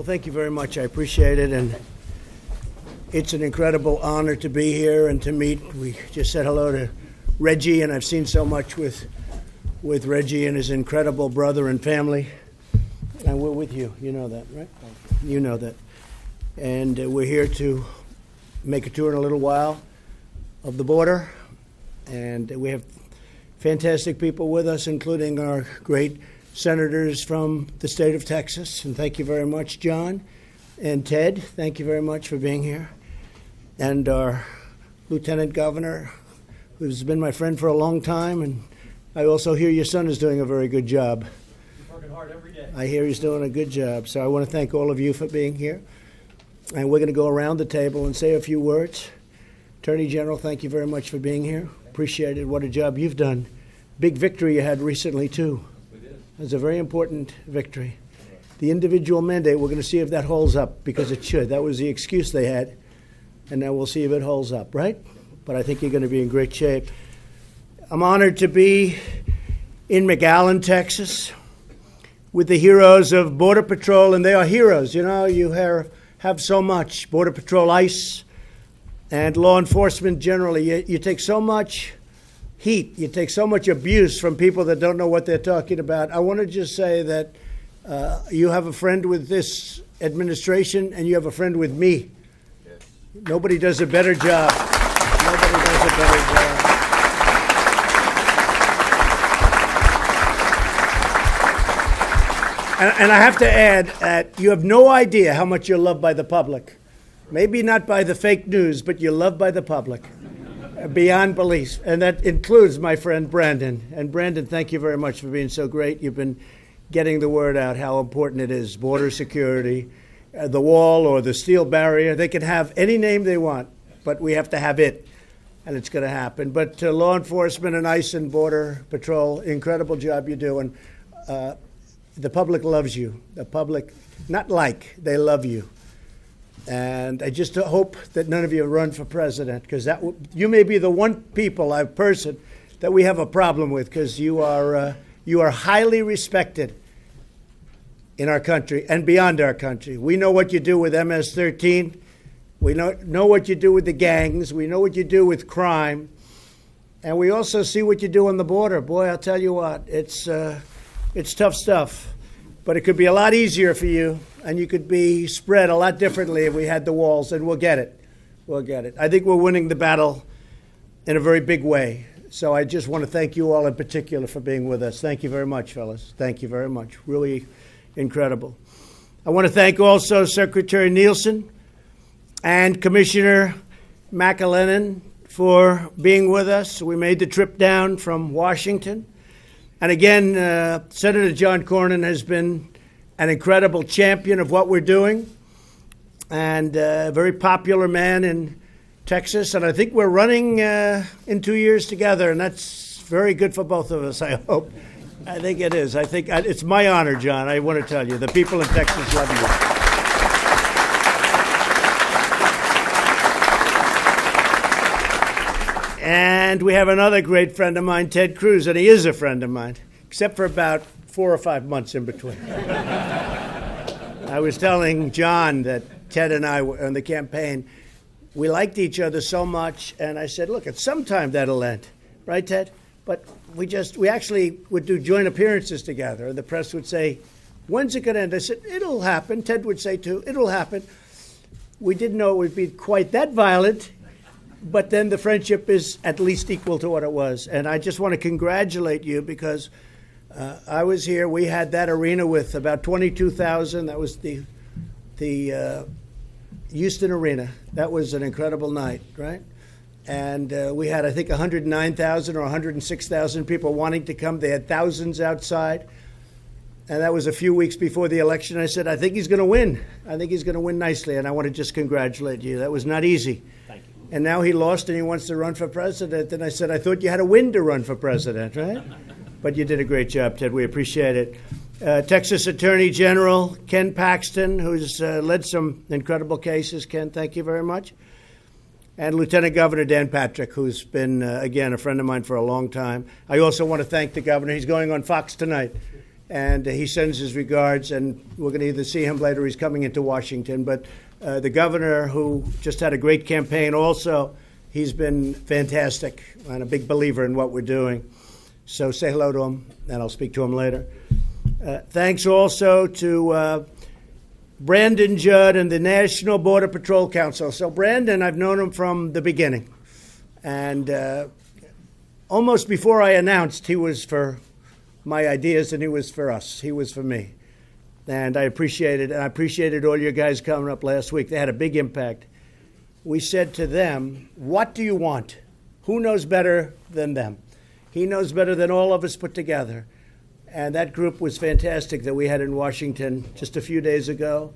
thank you very much. I appreciate it, and it's an incredible honor to be here and to meet. We just said hello to Reggie, and I've seen so much with Reggie and his incredible brother and family. And we're with you. You know that, right? You know that. And we're here to make a tour in a little while of the border. And we have fantastic people with us, including our great senators from the state of Texas. And thank you very much, John and Ted. Thank you very much for being here. And our lieutenant governor, who's been my friend for a long time. And I also hear your son is doing a very good job. He's working hard every day. I hear he's doing a good job. So I want to thank all of you for being here. And we're going to go around the table and say a few words. Attorney General, thank you very much for being here. Appreciate it. What a job you've done. Big victory you had recently, too. We did. It was a very important victory. The individual mandate, we're going to see if that holds up, because it should. That was the excuse they had, and now we'll see if it holds up, right? But I think you're going to be in great shape. I'm honored to be in McAllen, Texas, with the heroes of Border Patrol, and they are heroes. You know, you have so much. Border Patrol, ICE, and law enforcement generally. You take so much heat, you take so much abuse from people that don't know what they're talking about. I want to just say that you have a friend with this administration, and you have a friend with me. Yes. Nobody does a better job. Nobody does a better job. And I have to add that you have no idea how much you're loved by the public. Maybe not by the fake news, but you're loved by the public. Beyond belief. And that includes my friend Brandon. And Brandon, thank you very much for being so great. You've been getting the word out how important it is. Border security, the wall or the steel barrier. They can have any name they want, but we have to have it. And it's going to happen. But law enforcement and ICE and Border Patrol, incredible job you do. And the public loves you. The public, not like, they love you. And I just hope that none of you run for president, because you may be the one person that we have a problem with, because you are highly respected in our country and beyond our country. We know what you do with MS-13. We know what you do with the gangs. We know what you do with crime. And we also see what you do on the border. Boy, I'll tell you what, it's tough stuff. But it could be a lot easier for you, and you could be spread a lot differently if we had the walls, and we'll get it. We'll get it. I think we're winning the battle in a very big way. So I just want to thank you all in particular for being with us. Thank you very much, fellas. Thank you very much. Really incredible. I want to thank also Secretary Nielsen and Commissioner McAleenan for being with us. We made the trip down from Washington. And again, Senator John Cornyn has been an incredible champion of what we're doing, and a very popular man in Texas. And I think we're running in 2 years together, and that's very good for both of us, I hope. I think it is. I think it's my honor, John. I want to tell you, the people in Texas love you. And we have another great friend of mine, Ted Cruz, and he is a friend of mine, except for about 4 or 5 months in between. I was telling John that Ted and I were on the campaign. We liked each other so much, and I said, look, at some time that'll end. Right, Ted? But we actually would do joint appearances together, and the press would say, when's it going to end? I said, it'll happen. Ted would say, too, it'll happen. We didn't know it would be quite that violent. But then the friendship is at least equal to what it was. And I just want to congratulate you, because I was here. We had that arena with about 22,000. That was the Houston Arena. That was an incredible night, right? And we had, I think, 109,000 or 106,000 people wanting to come. They had thousands outside. And that was a few weeks before the election. I said, I think he's going to win. I think he's going to win nicely. And I want to just congratulate you. That was not easy. Thank you. And now he lost and he wants to run for president. And I said, I thought you had to win to run for president, right? But you did a great job, Ted. We appreciate it. Texas Attorney General Ken Paxton, who's led some incredible cases. Ken, thank you very much. And Lieutenant Governor Dan Patrick, who's been, again, a friend of mine for a long time. I also want to thank the governor. He's going on Fox tonight. and he sends his regards, and we're going to either see him later, he's coming into Washington, but the governor, who just had a great campaign also, he's been fantastic and a big believer in what we're doing. So say hello to him, and I'll speak to him later. Thanks also to Brandon Judd and the National Border Patrol Council. So Brandon, I've known him from the beginning. And almost before I announced, he was for my ideas and he was for us. He was for me. And I appreciated it. And I appreciated all your guys coming up last week. They had a big impact. We said to them, what do you want? Who knows better than them? He knows better than all of us put together. And that group was fantastic that we had in Washington just a few days ago.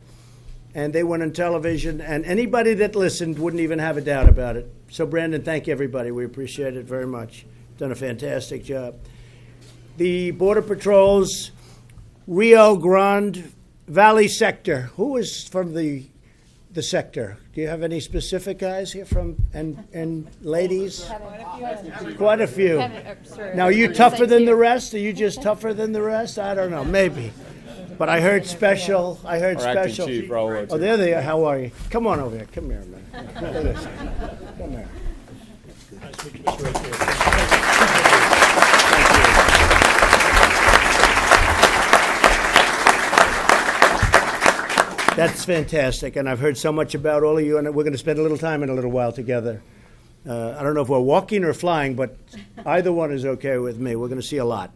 And they went on television, and anybody that listened wouldn't even have a doubt about it. So, Brandon, thank you, everybody. We appreciate it very much. Done a fantastic job. The Border Patrol's Rio Grande Valley sector. Who is from the sector? Do you have any specific guys here from, and ladies? Quite a few. Now, are you tougher than the rest? Are you just tougher than the rest? I don't know, maybe. But I heard special. I heard special. Chief, oh, there they are. How are you? Come on over here. Come here, man. Look at this. Come here. That's fantastic, and I've heard so much about all of you, and we're going to spend a little time in a little while together. I don't know if we're walking or flying, but either one is okay with me. We're going to see a lot.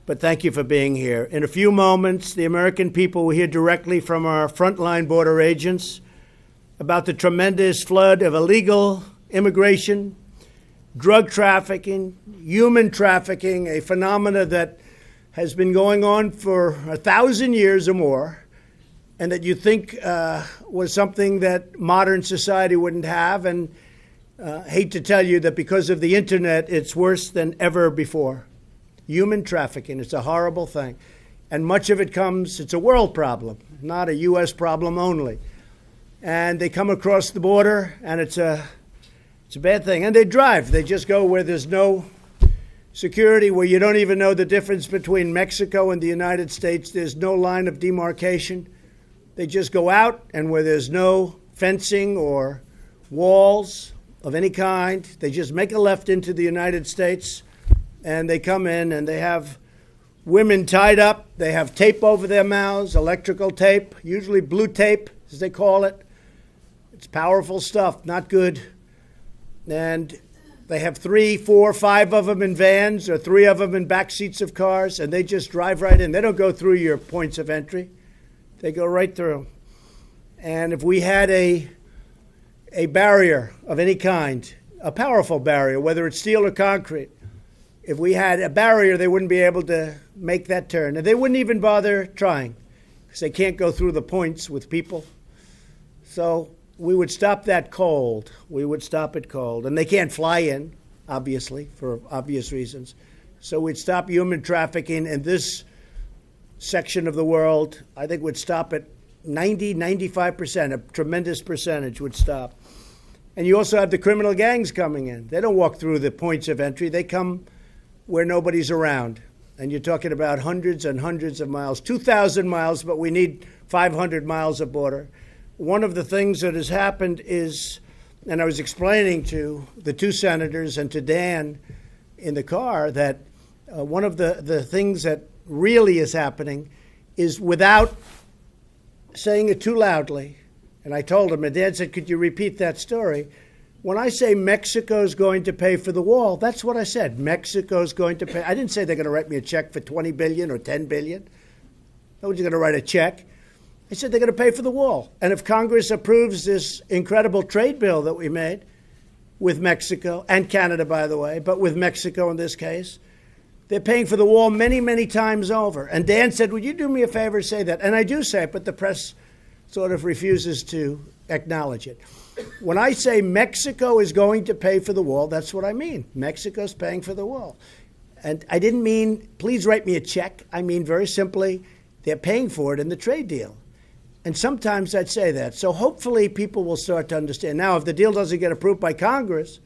But thank you for being here. In a few moments, the American people will hear directly from our frontline border agents about the tremendous flood of illegal immigration, drug trafficking, human trafficking, a phenomena that has been going on for 1,000 years or more, and that you think was something that modern society wouldn't have. And hate to tell you that because of the internet, it's worse than ever before. Human trafficking, it's a horrible thing. And much of it comes, it's a world problem, not a U.S. problem only. And they come across the border, and it's a bad thing. And they drive. They just go where there's no security, where you don't even know the difference between Mexico and the United States. There's no line of demarcation. They just go out, and where there's no fencing or walls of any kind, they just make a left into the United States, and they come in, and they have women tied up. They have tape over their mouths, electrical tape, usually blue tape, as they call it. It's powerful stuff, not good. And they have 3, 4, 5 of them in vans, or 3 of them in back seats of cars, and they just drive right in. They don't go through your points of entry. They go right through. And if we had a barrier of any kind, a powerful barrier, whether it's steel or concrete, if we had a barrier, they wouldn't be able to make that turn. And they wouldn't even bother trying, because they can't go through the points with people. So we would stop that cold. We would stop it cold. And they can't fly in, obviously, for obvious reasons. So we'd stop human trafficking in this section of the world. I think would stop at 90, 95%, a tremendous percentage would stop. And you also have the criminal gangs coming in. They don't walk through the points of entry. They come where nobody's around. And you're talking about hundreds and hundreds of miles, 2,000 miles, but we need 500 miles of border. One of the things that has happened is, and I was explaining to the 2 senators and to Dan in the car, that one of the things that really is happening is, without saying it too loudly, and I told him, and Dan said, could you repeat that story? When I say Mexico's going to pay for the wall, that's what I said. Mexico's going to pay. I didn't say they're going to write me a check for $20 billion or $10 billion. Nobody's going to write a check. I said they're going to pay for the wall. And if Congress approves this incredible trade bill that we made with Mexico, and Canada, by the way, but with Mexico in this case, they're paying for the wall many, many times over. And Dan said, would you do me a favor, say that? And I do say it, but the press sort of refuses to acknowledge it. When I say Mexico is going to pay for the wall, that's what I mean. Mexico's paying for the wall. And I didn't mean, please write me a check. I mean, very simply, they're paying for it in the trade deal. And sometimes I'd say that. So hopefully people will start to understand. Now, if the deal doesn't get approved by Congress,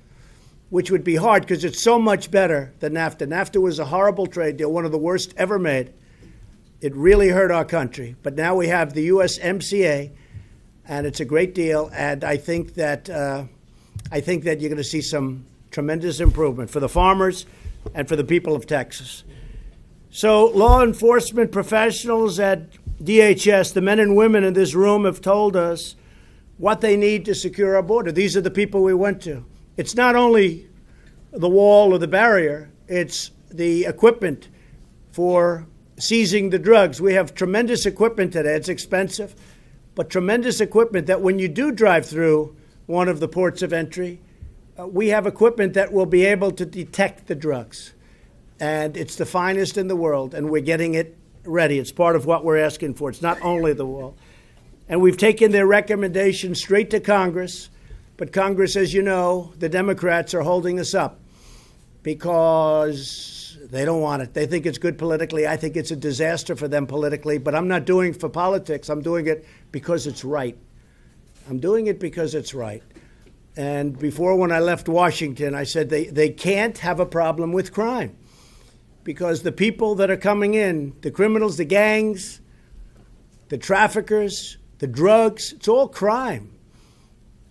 which would be hard because it's so much better than NAFTA. NAFTA was a horrible trade deal, one of the worst ever made. It really hurt our country. But now we have the USMCA, and it's a great deal. And I think that you're going to see some tremendous improvement for the farmers and for the people of Texas. So law enforcement professionals at DHS, the men and women in this room, have told us what they need to secure our border. These are the people we went to. It's not only the wall or the barrier, it's the equipment for seizing the drugs. We have tremendous equipment today. It's expensive, but tremendous equipment that when you do drive through one of the ports of entry, we have equipment that will be able to detect the drugs. And it's the finest in the world, and we're getting it ready. It's part of what we're asking for. It's not only the wall. And we've taken their recommendation straight to Congress. But Congress, as you know, the Democrats are holding us up because they don't want it. They think it's good politically. I think it's a disaster for them politically. But I'm not doing it for politics. I'm doing it because it's right. I'm doing it because it's right. And before, when I left Washington, I said they can't have a problem with crime because the people that are coming in, the criminals, the gangs, the traffickers, the drugs, it's all crime.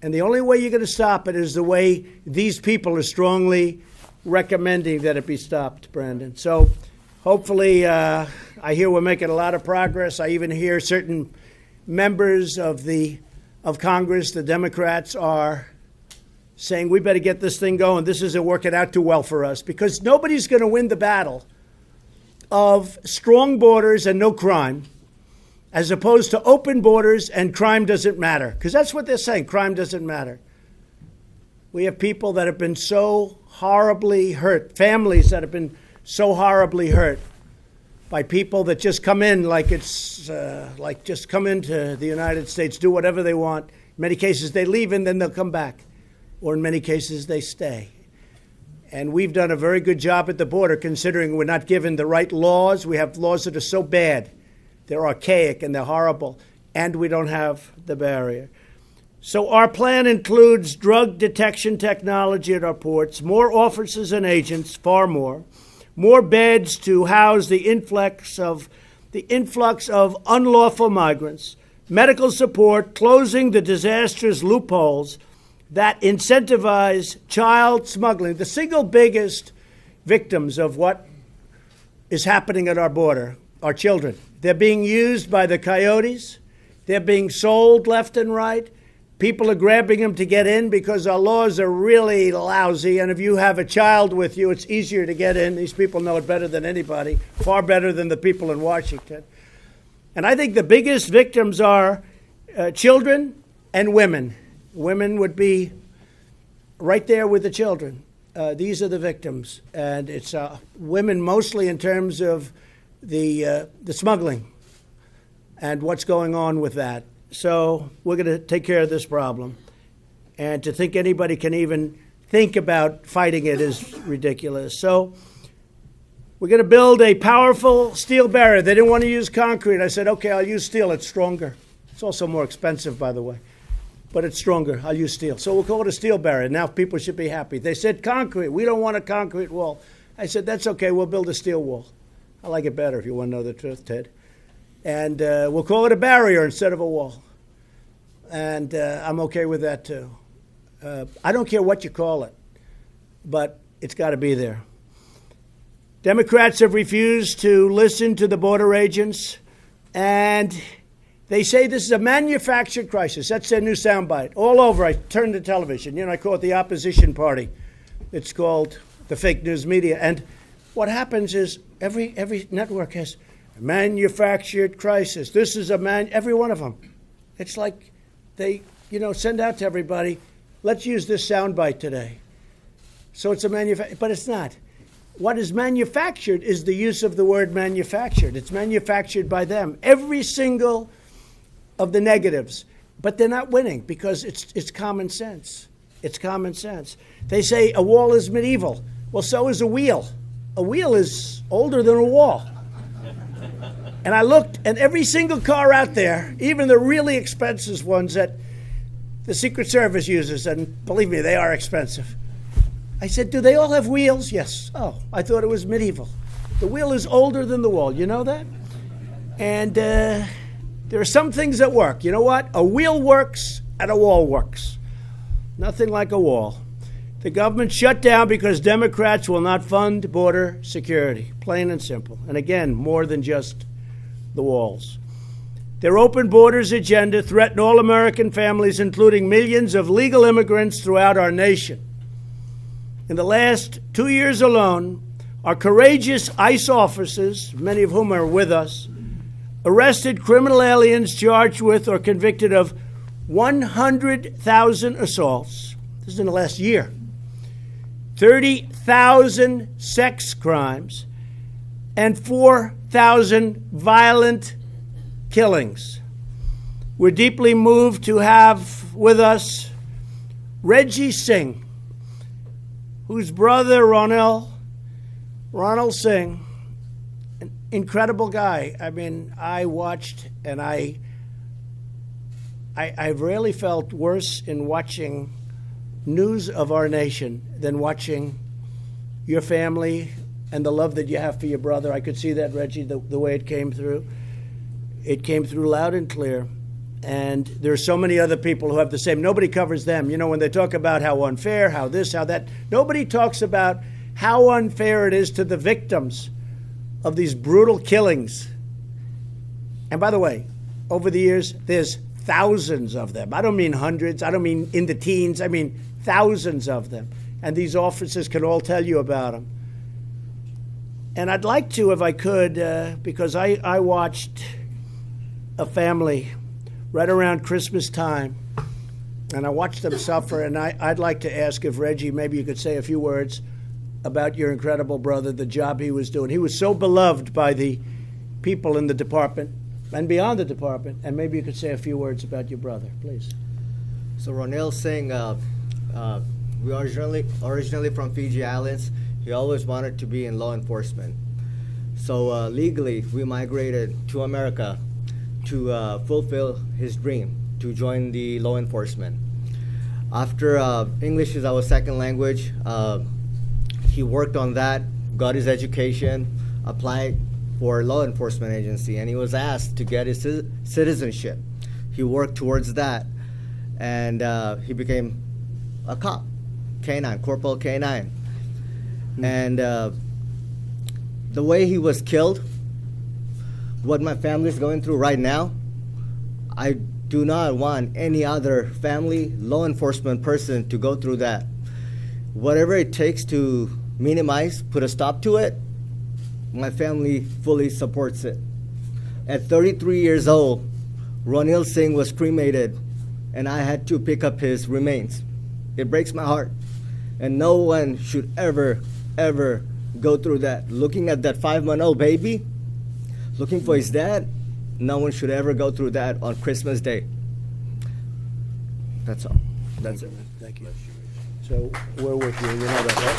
And the only way you're going to stop it is the way these people are strongly recommending that it be stopped, Brandon. So hopefully, I hear we're making a lot of progress. I even hear certain members of Congress, the Democrats, are saying we better get this thing going. This isn't working out too well for us because nobody's going to win the battle of strong borders and no crime as opposed to open borders and crime doesn't matter, because that's what they're saying, crime doesn't matter. We have people that have been so horribly hurt, families that have been so horribly hurt by people that just come in like it's like just come into the United States, do whatever they want. In many cases they leave and then they'll come back, or in many cases they stay. And we've done a very good job at the border considering we're not given the right laws. We have laws that are so bad. They're archaic and they're horrible, and we don't have the barrier. So our plan includes drug detection technology at our ports, more officers and agents, far more beds to house the influx of unlawful migrants, medical support, closing the disastrous loopholes that incentivize child smuggling, the single biggest victims of what is happening at our border are children. They're being used by the coyotes. They're being sold left and right. People are grabbing them to get in because our laws are really lousy. And if you have a child with you, it's easier to get in. These people know it better than anybody, far better than the people in Washington. And I think the biggest victims are children and women. Women would be right there with the children. These are the victims. And it's women mostly in terms of the smuggling and what's going on with that. So we're going to take care of this problem. And to think anybody can even think about fighting it is ridiculous. So we're going to build a powerful steel barrier. They didn't want to use concrete. I said, okay, I'll use steel. It's stronger. It's also more expensive, by the way, but it's stronger. I'll use steel. So we'll call it a steel barrier. Now people should be happy. They said concrete. We don't want a concrete wall. I said, that's okay. We'll build a steel wall. I like it better if you want to know the truth, Ted. And we'll call it a barrier instead of a wall. And I'm okay with that, too. I don't care what you call it, but it's got to be there. Democrats have refused to listen to the border agents, and they say this is a manufactured crisis. That's their new soundbite. All over, I turn the television. You know, I call it the opposition party. It's called the fake news media. And what happens is every network has a manufactured crisis. This is every one of them. It's like they, send out to everybody, let's use this soundbite today. So it's but it's not. What is manufactured is the use of the word manufactured. It's manufactured by them. Every single of the negatives. But they're not winning because it's common sense. It's common sense. They say a wall is medieval. Well, so is a wheel. A wheel is older than a wall. And I looked, and every single car out there, even the really expensive ones that the Secret Service uses, and believe me, they are expensive. I said, do they all have wheels? Yes. Oh, I thought it was medieval. The wheel is older than the wall. You know that? And there are some things that work. You know what? A wheel works and a wall works. Nothing like a wall. The government shut down because Democrats will not fund border security. Plain and simple. And again, more than just the walls. Their open borders agenda threatened all American families, including millions of legal immigrants throughout our nation. In the last 2 years alone, our courageous ICE officers, many of whom are with us, arrested criminal aliens charged with or convicted of 100,000 assaults. This is in the last year. 30,000 sex crimes and 4,000 violent killings. We're deeply moved to have with us Reggie Singh, whose brother Ronald Singh, an incredible guy. I mean, I watched and I've rarely felt worse in watching news of our nation than watching your family and the love that you have for your brother. I could see that, Reggie, the way it came through. It came through loud and clear. And there are so many other people who have the same. Nobody covers them. You know, when they talk about how unfair, how this, how that, nobody talks about how unfair it is to the victims of these brutal killings. And by the way, over the years, there's thousands of them. I don't mean hundreds. I don't mean in the teens. I mean thousands of them. And these officers can all tell you about them. And I'd like to, if I could, because I watched a family right around Christmas time, and I watched them suffer, and I'd like to ask if Reggie, maybe you could say a few words about your incredible brother, the job he was doing. He was so beloved by the people in the department and beyond the department, and maybe you could say a few words about your brother, please. So Ronald Singh, we originally from Fiji Islands. He always wanted to be in law enforcement. So legally, we migrated to America to fulfill his dream, to join the law enforcement. After English is our second language, he worked on that, got his education, applied for a law enforcement agency, and he was asked to get his citizenship. He worked towards that, and he became a cop, K9, Corporal K9. And the way he was killed, what my family is going through right now, I do not want any other family, law enforcement person to go through that. Whatever it takes to minimize, put a stop to it, my family fully supports it. At 33 years old, Ronald Singh was cremated, and I had to pick up his remains. It breaks my heart. And no one should ever, ever go through that. Looking at that 5-month-old baby, looking for his dad, no one should ever go through that on Christmas Day. That's all. That's it. Thank you. So we're with you. You know that, right?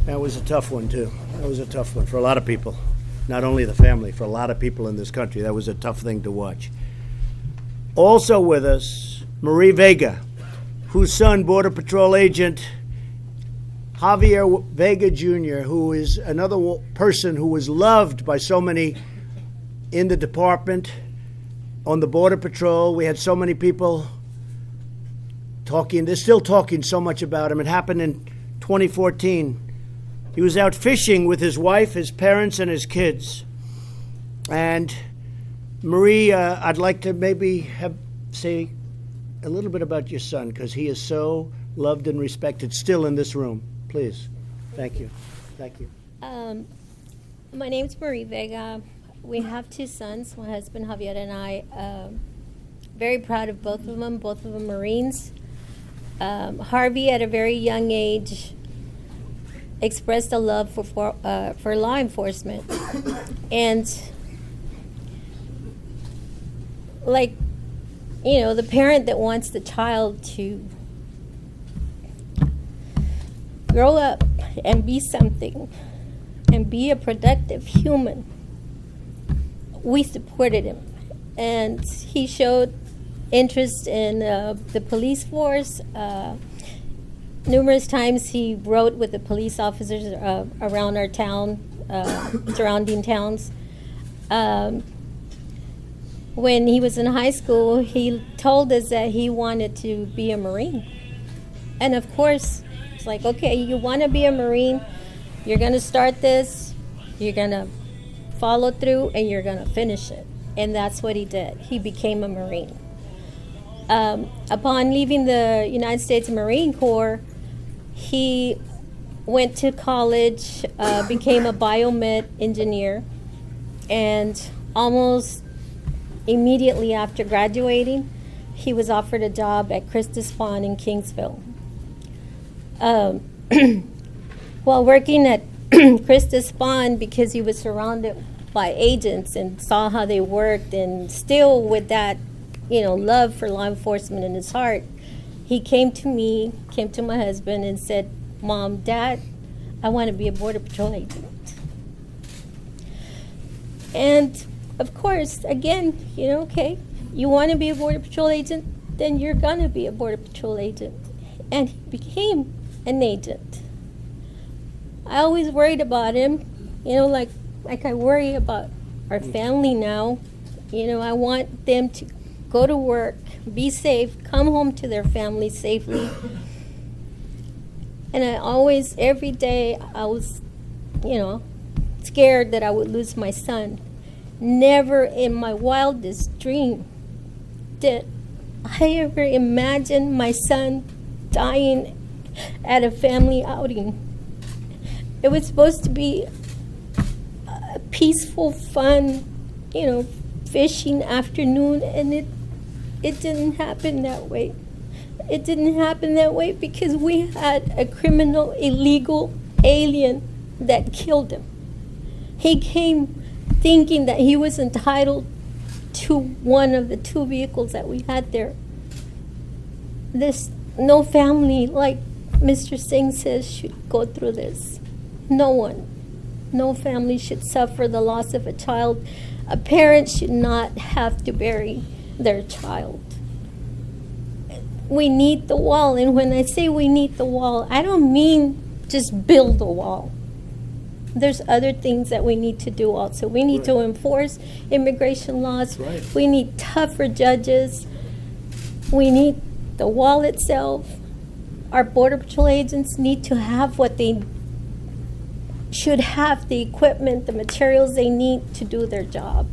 That was a tough one, too. That was a tough one for a lot of people. Not only the family, for a lot of people in this country. That was a tough thing to watch. Also with us, Marie Vega, whose son, Border Patrol agent Javier Vega Jr., who is another person who was loved by so many in the department, on the Border Patrol. We had so many people talking. They're still talking so much about him. It happened in 2014. He was out fishing with his wife, his parents, and his kids. And Marie, I'd like to maybe say a little bit about your son, because he is so loved and respected still in this room. Please. Thank you. Thank you. My name's Marie Vega. We have 2 sons, my husband Javier and I. Very proud of both of them Marines. Harvey, at a very young age, expressed a love for law enforcement. And like, you know, the parent that wants the child to grow up and be something and be a productive human, we supported him. And he showed interest in the police force. Numerous times he rode with the police officers around our town, surrounding towns. When he was in high school, he told us that he wanted to be a Marine. And of course, it's like, okay, you want to be a Marine, you're going to start this, you're going to follow through, and you're going to finish it. And that's what he did. He became a Marine. Upon leaving the United States Marine Corps, he went to college, became a biomed engineer, and almost immediately after graduating, he was offered a job at Christus Pond in Kingsville. While working at Christus Pond, because he was surrounded by agents and saw how they worked, and still with that, love for law enforcement in his heart, he came to me, came to my husband and said, "Mom, Dad, I want to be a Border Patrol agent." And of course, again, okay, you want to be a Border Patrol agent, then you're going to be a Border Patrol agent. And he became an agent. I always worried about him, like I worry about our family now. I want them to go to work, be safe, come home to their family safely. And I always, every day, I was, scared that I would lose my son. Never in my wildest dream did I ever imagine my son dying at a family outing. It was supposed to be a peaceful, fun, fishing afternoon, and it didn't happen that way. It didn't happen that way because we had a criminal, illegal alien that killed him. He came thinking that he was entitled to one of the 2 vehicles that we had there. No family, like Mr. Singh says, should go through this. No one. No family should suffer the loss of a child. A parent should not have to bury their child. We need the wall, and when I say we need the wall, I don't mean just build a wall. There's other things that we need to do also. We need to enforce immigration laws. Right. We need tougher judges. We need the wall itself. Our Border Patrol agents need to have what they should have, the equipment, the materials they need to do their job.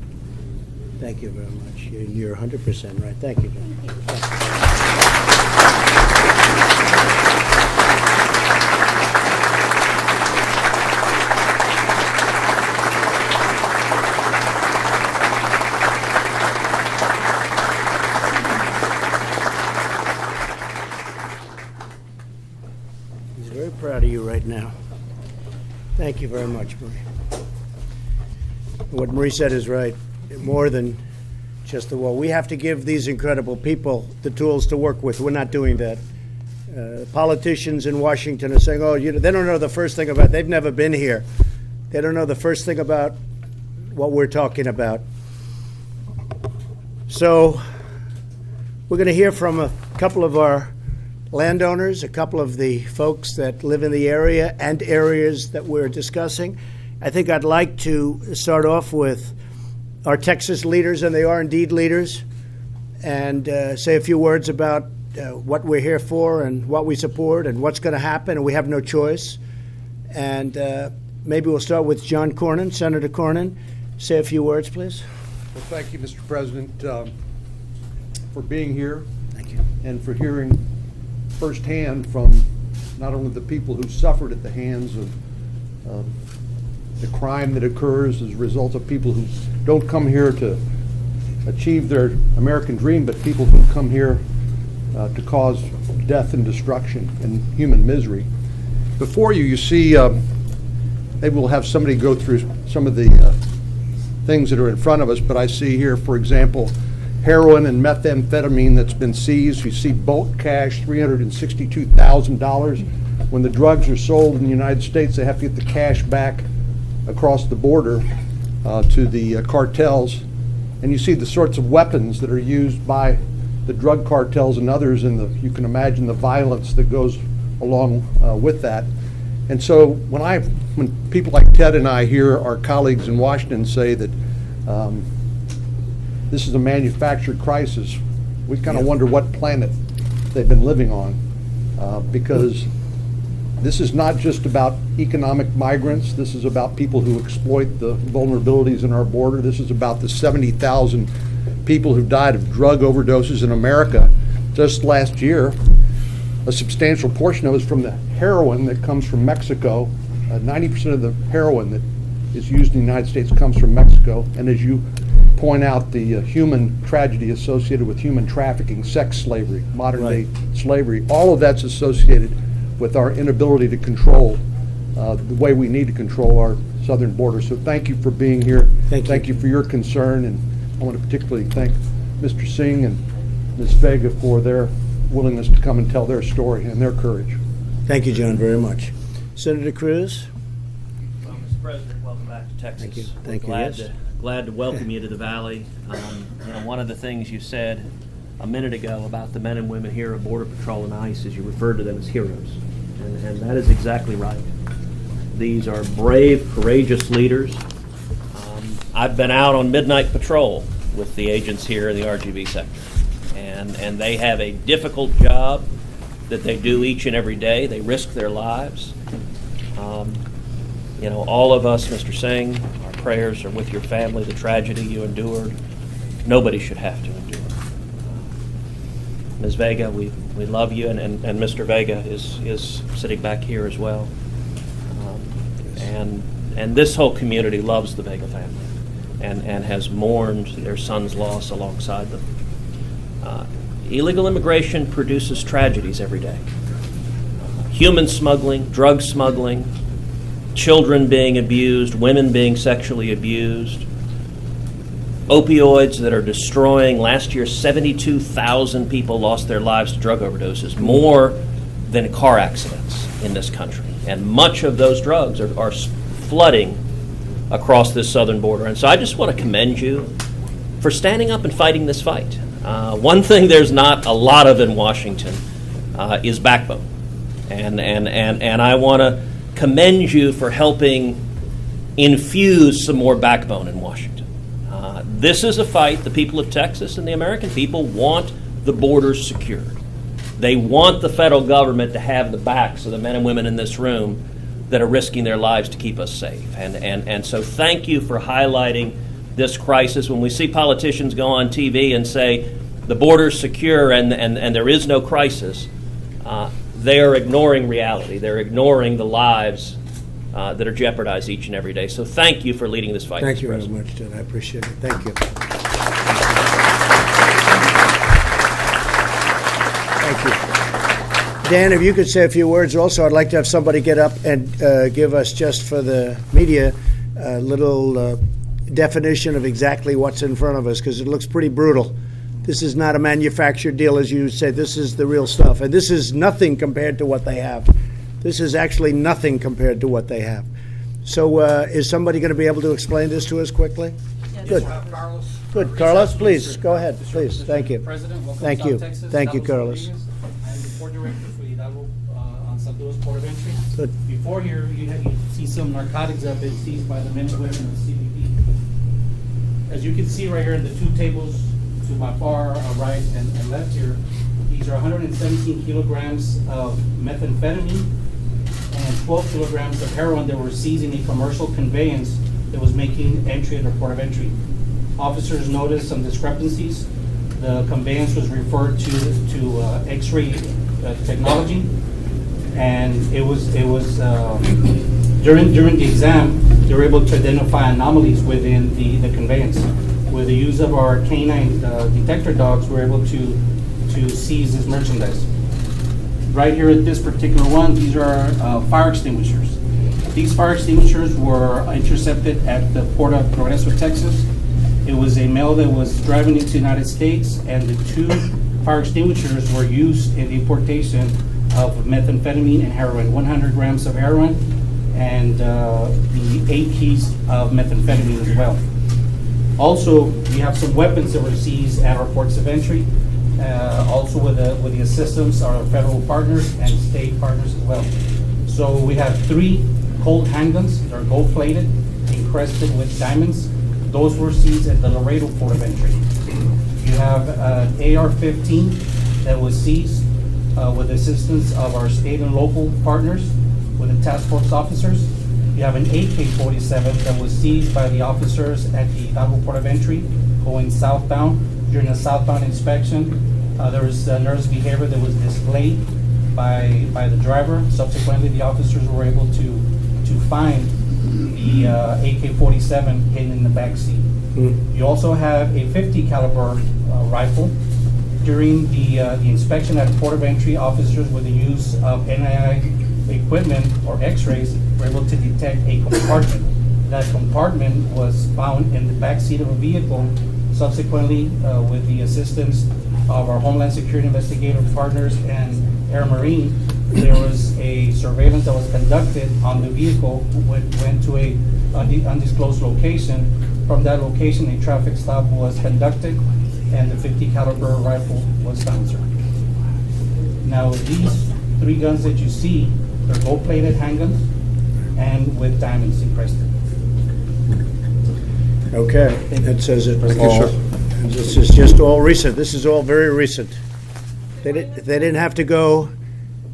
Thank you very much. You're 100% right. Thank you. He's very proud of you right now. Thank you very much, Marie. What Marie said is right. More than just the wall. We have to give these incredible people the tools to work with. We're not doing that. Politicians in Washington are saying, oh, they don't know the first thing about, they've never been here. They don't know the first thing about what we're talking about. So we're going to hear from a couple of our landowners, a couple of the folks that live in the area and areas that we're discussing. I think I'd like to start off with our Texas leaders, and they are indeed leaders, and say a few words about what we're here for and what we support and what's going to happen, and we have no choice. And maybe we'll start with John Cornyn, Senator Cornyn. Say a few words, please. Well, thank you, Mr. President, for being here. Thank you. And for hearing firsthand from not only the people who suffered at the hands of the crime that occurs as a result of people who don't come here to achieve their American dream, but people who come here to cause death and destruction and human misery. Before you, you see, maybe we'll have somebody go through some of the things that are in front of us, but I see here, for example, heroin and methamphetamine that's been seized. You see bulk cash, $362,000. When the drugs are sold in the United States, they have to get the cash back across the border to the cartels. And you see the sorts of weapons that are used by the drug cartels and others, and you can imagine the violence that goes along with that. And so when people like Ted and I hear our colleagues in Washington say that this is a manufactured crisis, we kind of wonder what planet they've been living on, because this is not just about economic migrants. This is about people who exploit the vulnerabilities in our border. This is about the 70,000 people who died of drug overdoses in America just last year. A substantial portion of it is from the heroin that comes from Mexico. 90% of the heroin that is used in the United States comes from Mexico. And as you point out, the human tragedy associated with human trafficking, sex slavery, modern day slavery, all of that's associated with our inability to control the way we need to control our southern border. So thank you for being here. Thank you for your concern. And I want to particularly thank Mr. Singh and Ms. Vega for their willingness to come and tell their story and their courage. Thank you, John, very much. Senator Cruz? Well, Mr. President, welcome back to Texas. Thank you. Thank you. Glad to welcome you to the Valley. One of the things you said a minute ago about the men and women here at Border Patrol and ICE is you referred to them as heroes. And that is exactly right. These are brave, courageous leaders. I've been out on midnight patrol with the agents here in the RGB sector. And they have a difficult job that they do each and every day. They risk their lives. All of us, Mr. Singh, our prayers are with your family, the tragedy you endured. Nobody should have to endure. Ms. Vega, we love you, and Mr. Vega is sitting back here as well. And this whole community loves the Vega family and has mourned their son's loss alongside them. Illegal immigration produces tragedies every day. Human smuggling, drug smuggling, children being abused, women being sexually abused, opioids that are destroying. Last year, 72,000 people lost their lives to drug overdoses, more than car accidents in this country. And much of those drugs are flooding across this southern border. And so I just want to commend you for standing up and fighting this fight. One thing there's not a lot of in Washington is backbone. And I want to commend you for helping infuse some more backbone in Washington. This is a fight the people of Texas and the American people want the borders secured. They want the federal government to have the backs of the men and women in this room that are risking their lives to keep us safe. And so thank you for highlighting this crisis. When we see politicians go on TV and say the border's secure and there is no crisis, they are ignoring reality. They're ignoring the lives that are jeopardized each and every day. So thank you for leading this fight. Thank you very much, Ted. I appreciate it. Thank you. Thank you. Dan, if you could say a few words also, I'd like to have somebody get up and give us, just for the media, a little definition of exactly what's in front of us, because it looks pretty brutal. This is not a manufactured deal, as you say. This is the real stuff. And this is nothing compared to what they have. This is actually nothing compared to what they have. So is somebody going to be able to explain this to us quickly? Yes. Good. Carlos. Good. Carlos, please, go ahead. Please. Thank you. President, welcome Thank to you. South Texas. Thank you, Carlos. I'm the port director for Hidalgo on San Luis Port of Entry. Good. Before here, you see some narcotics that have been seized by the men and women of CBP. As you can see right here in the two tables to my far right and left here, these are 117 kilograms of methamphetamine and 12 kilograms of heroin that were seized in a commercial conveyance that was making entry at the port of entry. Officers noticed some discrepancies. The conveyance was referred to X-ray technology, and it was during the exam they were able to identify anomalies within the conveyance. With the use of our canine detector dogs, we were able to seize this merchandise. Right here at this particular one, these are fire extinguishers. These fire extinguishers were intercepted at the port of Progreso, Texas, It was a male that was driving into the United States, and the 2 fire extinguishers were used in the importation of methamphetamine and heroin, 100 grams of heroin and the 8 keys of methamphetamine as well. Also, we have some weapons that were seized at our ports of entry, also with the assistance of our federal partners and state partners as well. So we have 3 Colt handguns that are gold-plated, encrusted with diamonds. Those were seized at the Laredo port of entry. You have an AR-15 that was seized with the assistance of our state and local partners with the task force officers. You have an AK-47 that was seized by the officers at the Hidalgo port of entry going southbound. During a southbound inspection, there was nervous behavior that was displayed by the driver. Subsequently, the officers were able to find the AK-47 hidden in the back seat. You also have a 50 caliber rifle. During the inspection at the port of entry, officers with the use of NII equipment or x-rays were able to detect a compartment. That compartment was found in the back seat of a vehicle. Subsequently, with the assistance of our Homeland Security investigative partners and Air Marine, there was a surveillance that was conducted on the vehicle, went to a undisclosed location. From that location, a traffic stop was conducted, and the 50 caliber rifle was found, sir. Now, these 3 guns that you see, they're gold-plated handguns and with diamonds encrusted. Okay, that says it Thank you, all. sir. This is just all recent. This is all very recent. They didn't have to go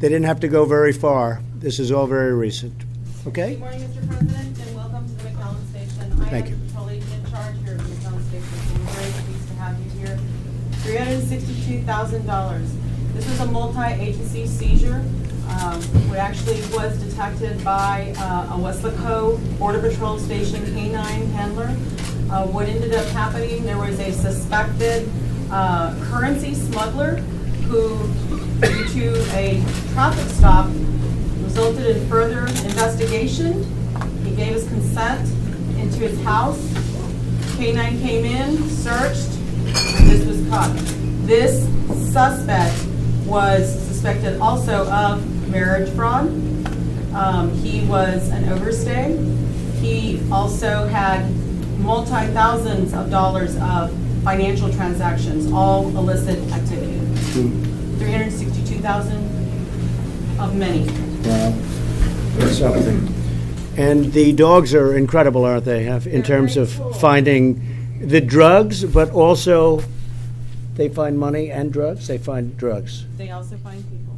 very far. This is all very recent. Okay? Good morning, Mr. President, and welcome to the McAllen Station. Thank you. I am the patrol agent in charge here at the McAllen Station, so we're very pleased to have you here. $362,000. This was a multi-agency seizure. It actually was detected by a Weslaco Border Patrol Station K-9 handler. What ended up happening, there was a suspected currency smuggler who, due to a traffic stop, resulted in further investigation. He gave his consent into his house. K-9 came in, searched, and this was caught. This suspect was suspected also of marriage fraud. He was an overstay. He also had multi-thousands of dollars of financial transactions, all illicit activity. 362,000 of many. Wow, that's something. And the dogs are incredible, aren't they, in terms of finding the drugs, but also they find money and drugs? They find drugs. They also find people.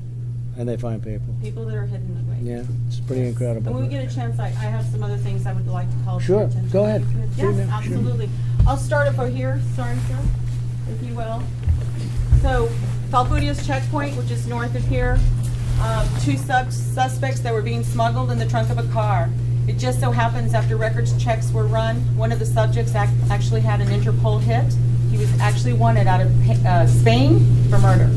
And they find people. People that are hidden away. Yeah, it's pretty incredible. And when we get a chance, I have some other things I would like to call to Sure, your attention. go ahead. Yes, Sure, ma'am, sure. absolutely. I'll start over here, sorry, sir, if you will. So, Falfurrias checkpoint, which is north of here, 2 suspects that were being smuggled in the trunk of a car. It just so happens after records checks were run, one of the subjects actually had an Interpol hit. He was actually wanted out of Spain for murder.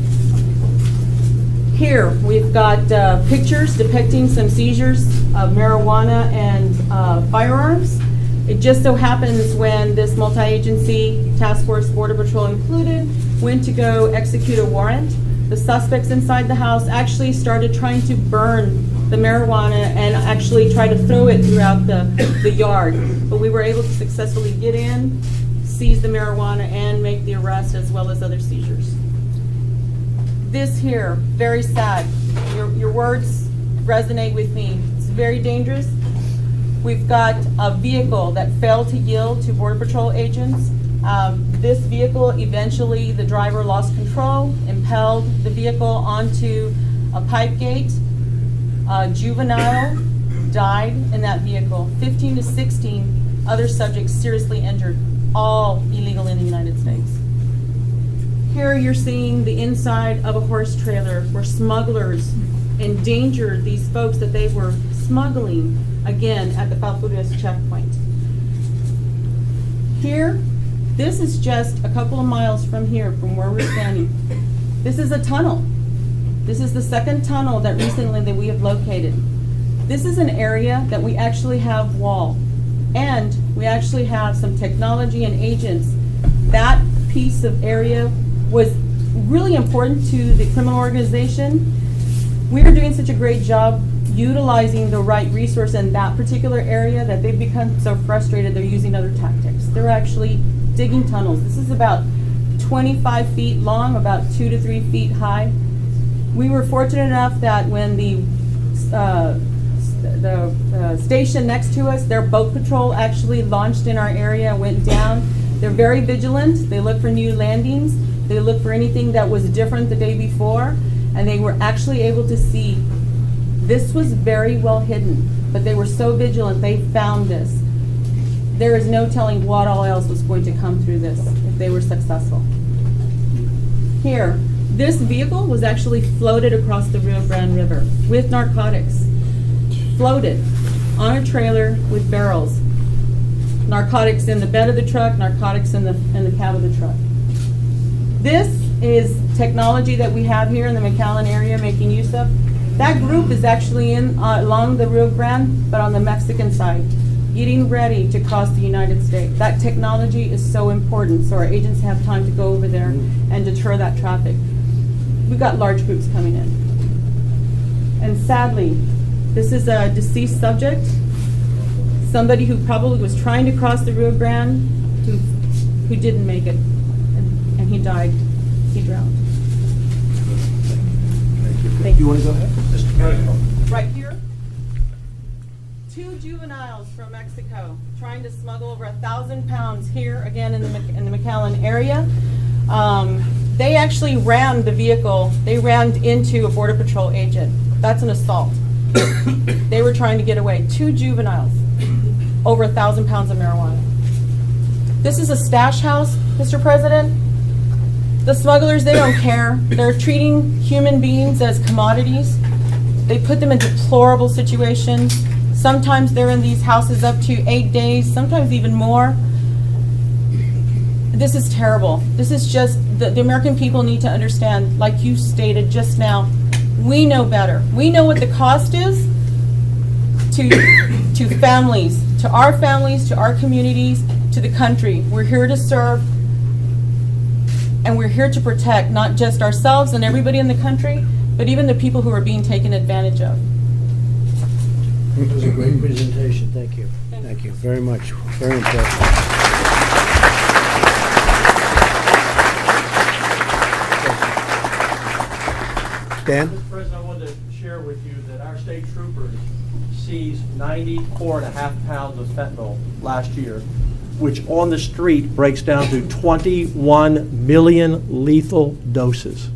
Here, we've got pictures depicting some seizures of marijuana and firearms. It just so happens when this multi-agency task force, Border Patrol included, went to go execute a warrant, the suspects inside the house actually started trying to burn the marijuana and actually try to throw it throughout the yard. But we were able to successfully get in, seize the marijuana, and make the arrest as well as other seizures. This here, very sad. Your words resonate with me. It's very dangerous. We've got a vehicle that failed to yield to Border Patrol agents. This vehicle, eventually the driver lost control, impelled the vehicle onto a pipe gate. A juvenile died in that vehicle. 15 to 16 other subjects seriously injured, all illegal in the United States. Here you're seeing the inside of a horse trailer where smugglers endangered these folks that they were smuggling, again, at the Falfurrias checkpoint. Here, this is just a couple of miles from here, from where we're standing. This is a tunnel. This is the second tunnel that we have located. This is an area that we actually have wall. And we actually have some technology and agents. That piece of area was really important to the criminal organization. We are doing such a great job utilizing the right resource in that particular area that they've become so frustrated they're using other tactics. They're actually digging tunnels. This is about 25 feet long, about 2 to 3 feet high. We were fortunate enough that when the station next to us, their boat patrol actually launched in our area, went down. They're very vigilant. They look for new landings. They look for anything that was different the day before, and they were actually able to see. This was very well hidden, but they were so vigilant, they found this. There is no telling what all else was going to come through this if they were successful. Here, this vehicle was actually floated across the Rio Grande River with narcotics. Floated on a trailer with barrels. Narcotics in the bed of the truck, narcotics in the cab of the truck. This is technology that we have here in the McAllen area making use of. That group is actually along the Rio Grande, but on the Mexican side, getting ready to cross the United States. That technology is so important, so our agents have time to go over there and deter that traffic. We've got large groups coming in. And sadly, this is a deceased subject, somebody who probably was trying to cross the Rio Grande, who didn't make it, and he died. He drowned. Thank you. You want to go ahead? Right here, 2 juveniles from Mexico trying to smuggle over 1,000 pounds here, again in the McAllen area. They actually rammed the vehicle. They rammed into a Border Patrol agent. That's an assault. They were trying to get away. 2 juveniles, over 1,000 pounds of marijuana. This is a stash house, Mr. President. The smugglers, they don't care. They're treating human beings as commodities. They put them in deplorable situations. Sometimes they're in these houses up to 8 days, sometimes even more. This is terrible. This is just, the American people need to understand, like you stated just now, we know better. We know what the cost is to families, to our communities, to the country. We're here to serve, and we're here to protect not just ourselves and everybody in the country, but even the people who are being taken advantage of. It was a great presentation. Thank you. Thank you very much. Very impressive. Dan? Mr. President, I wanted to share with you that our state troopers seized 94.5 pounds of fentanyl last year, which on the street breaks down to 21 million lethal doses.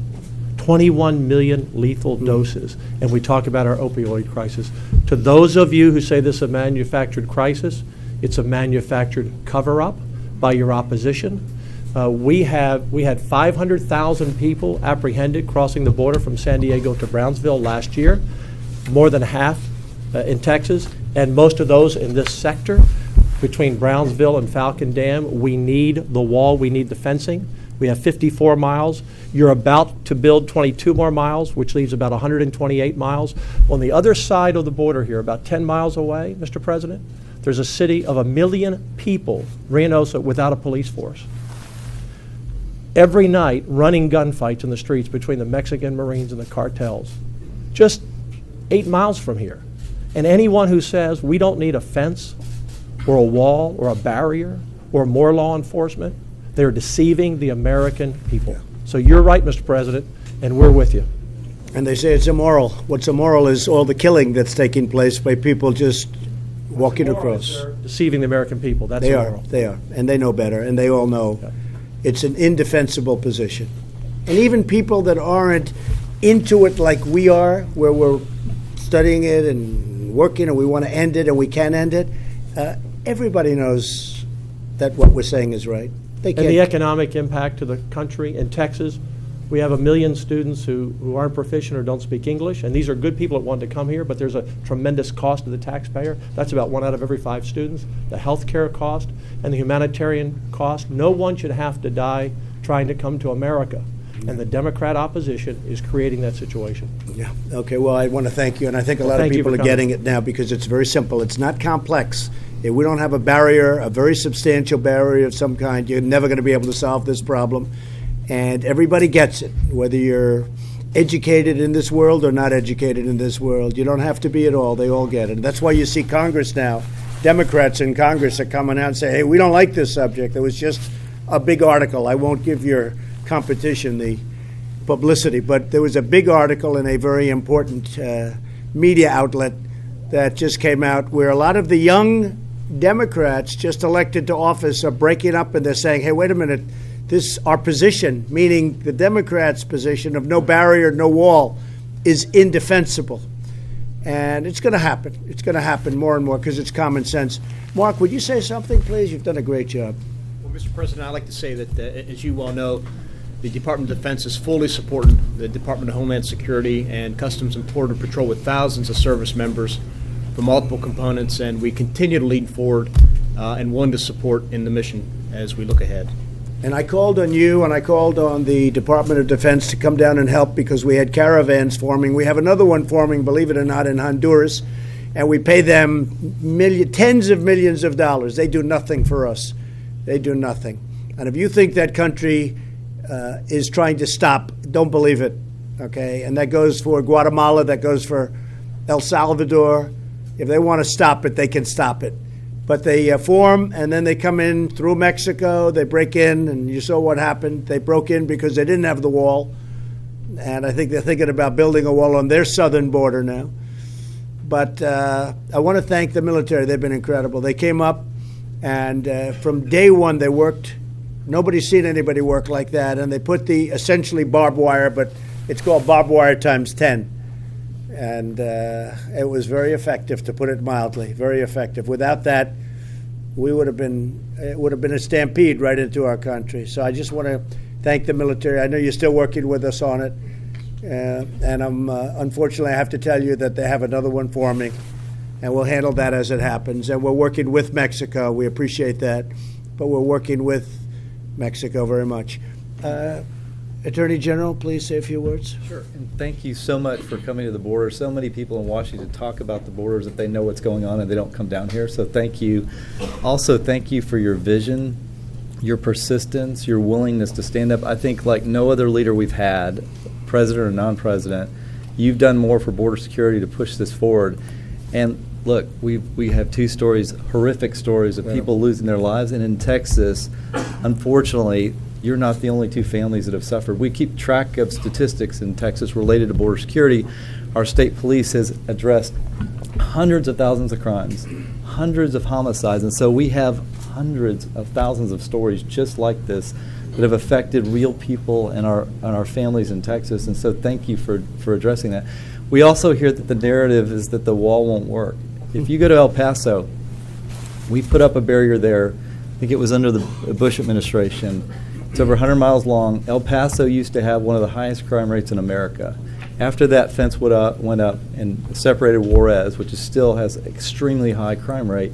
21 million lethal doses. And we talk about our opioid crisis. To those of you who say this is a manufactured crisis, it's a manufactured cover-up by your opposition. We had 500,000 people apprehended crossing the border from San Diego to Brownsville last year, more than half in Texas, and most of those in this sector. Between Brownsville and Falcon Dam, we need the wall, we need the fencing. We have 54 miles. You're about to build 22 more miles, which leaves about 128 miles. On the other side of the border here, about 10 miles away, Mr. President, there's a city of 1 million people, Reynosa, without a police force. Every night, running gunfights in the streets between the Mexican Marines and the cartels, just 8 miles from here. And anyone who says we don't need a fence or a wall or a barrier or more law enforcement, they're deceiving the American people. So you're right, Mr. President, and we're with you. And they say it's immoral. What's immoral is all the killing that's taking place by people just walking across. They're deceiving the American people. That's They immoral. are. They are. And they know better, and they all know. Yeah. It's an indefensible position. And even people that aren't into it like we are, where we're studying it and working and we want to end it and we can end it, everybody knows that what we're saying is right. And the economic impact to the country in Texas, we have 1 million students who aren't proficient or don't speak English, and these are good people that want to come here, but there's a tremendous cost to the taxpayer. That's about 1 out of every 5 students. The health care cost and the humanitarian cost. No one should have to die trying to come to America. And the Democrat opposition is creating that situation. Yeah. Okay, well, I want to thank you, and I think a lot of Thank you people for are coming. getting it now because it's very simple. It's not complex. If we don't have a barrier, a very substantial barrier of some kind, you're never going to be able to solve this problem. And everybody gets it, whether you're educated in this world or not educated in this world. You don't have to be at all. They all get it. And that's why you see Congress now. Democrats in Congress are coming out and say, hey, we don't like this subject. There was just a big article. I won't give your competition the publicity, but there was a big article in a very important media outlet that just came out where a lot of the young Democrats just elected to office are breaking up, and they're saying, hey, wait a minute, this, our position, meaning the Democrats' position of no barrier, no wall, is indefensible. And it's going to happen. It's going to happen more and more because it's common sense. Mark, would you say something, please? You've done a great job. Well, Mr. President, I'd like to say that, as you well know, the Department of Defense is fully supporting the Department of Homeland Security and Customs and Border Patrol with thousands of service members from multiple components, and we continue to lead forward and willing to support in the mission as we look ahead. And I called on you and I called on the Department of Defense to come down and help because we had caravans forming. We have another one forming, believe it or not, in Honduras, and we pay them tens of millions of dollars. They do nothing for us. They do nothing. And if you think that country is trying to stop, don't believe it, okay? And that goes for Guatemala, that goes for El Salvador. If they want to stop it, they can stop it. But they form, and then they come in through Mexico. They break in, and you saw what happened. They broke in because they didn't have the wall. And I think they're thinking about building a wall on their southern border now. But I want to thank the military. They've been incredible. They came up, and from day one they worked. Nobody's seen anybody work like that. And they put the essentially barbed wire, but it's called barbed wire times 10. And it was very effective, to put it mildly, very effective. Without that, it would have been a stampede right into our country. So I just want to thank the military. I know you're still working with us on it. And unfortunately, I have to tell you that they have another one forming, and we'll handle that as it happens. And we're working with Mexico. We appreciate that, but we're working with Mexico very much. Attorney General, please say a few words. Sure. And thank you so much for coming to the border. So many people in Washington talk about the borders if they know what's going on and they don't come down here. So thank you. Also, thank you for your vision, your persistence, your willingness to stand up. I think like no other leader we've had, president or non-president, you've done more for border security to push this forward. And look, we have two stories, horrific stories of people losing their lives. And in Texas, unfortunately, you're not the only two families that have suffered. We keep track of statistics in Texas related to border security. Our state police has addressed hundreds of thousands of crimes, hundreds of homicides, and so we have hundreds of thousands of stories just like this that have affected real people and our families in Texas, and so thank you for addressing that. We also hear that the narrative is that the wall won't work. If you go to El Paso, we put up a barrier there. I think it was under the Bush administration. It's over 100 miles long. El Paso used to have one of the highest crime rates in America. After that fence went up and separated Juarez, which still has extremely high crime rate,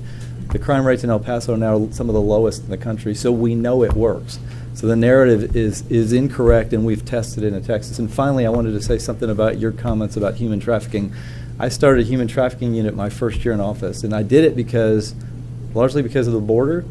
the crime rates in El Paso are now some of the lowest in the country, so we know it works. So the narrative is incorrect, and we've tested it in Texas. And finally, I wanted to say something about your comments about human trafficking. I started a human trafficking unit my first year in office, and I did it largely because of the border.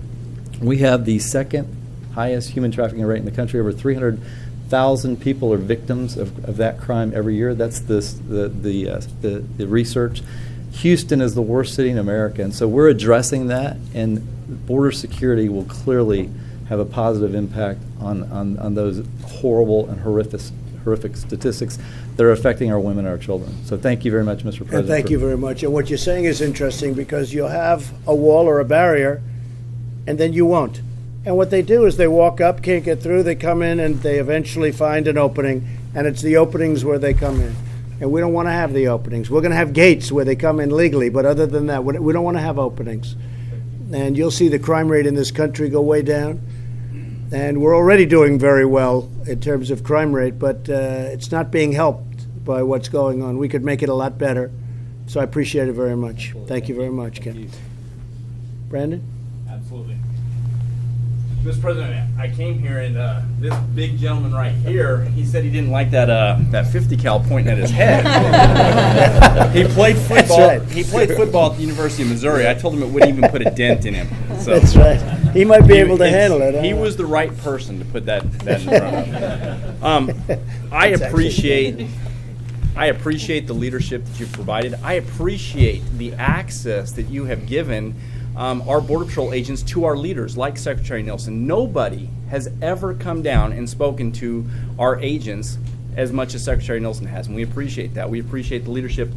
We have the second highest human trafficking rate in the country. Over 300,000 people are victims of that crime every year. That's the research. Houston is the worst city in America, and so we're addressing that, and border security will clearly have a positive impact on those horrible and horrific statistics that are affecting our women and our children. So thank you very much, Mr. President. And thank you very much. And what you're saying is interesting because you'll have a wall or a barrier, and then you won't. And what they do is they walk up, can't get through, they come in, and they eventually find an opening, and it's the openings where they come in. And we don't want to have the openings. We're going to have gates where they come in legally, but other than that, we don't want to have openings. And you'll see the crime rate in this country go way down. And we're already doing very well in terms of crime rate, but it's not being helped by what's going on. We could make it a lot better. So I appreciate it very much. Thank you very much, Ken. Brandon? Absolutely. Mr. President, I came here and this big gentleman right here, he said he didn't like that 50 cal pointing at his head. He played football. That's right. He played football at the University of Missouri. I told him it wouldn't even put a dent in him. So That's right. He might be able to handle it. He was the right person to put that in front of him. I appreciate the leadership that you've provided. I appreciate the access that you have given our Border Patrol agents to our leaders, like Secretary Nelson. Nobody has ever come down and spoken to our agents as much as Secretary Nelson has, and we appreciate that. We appreciate the leadership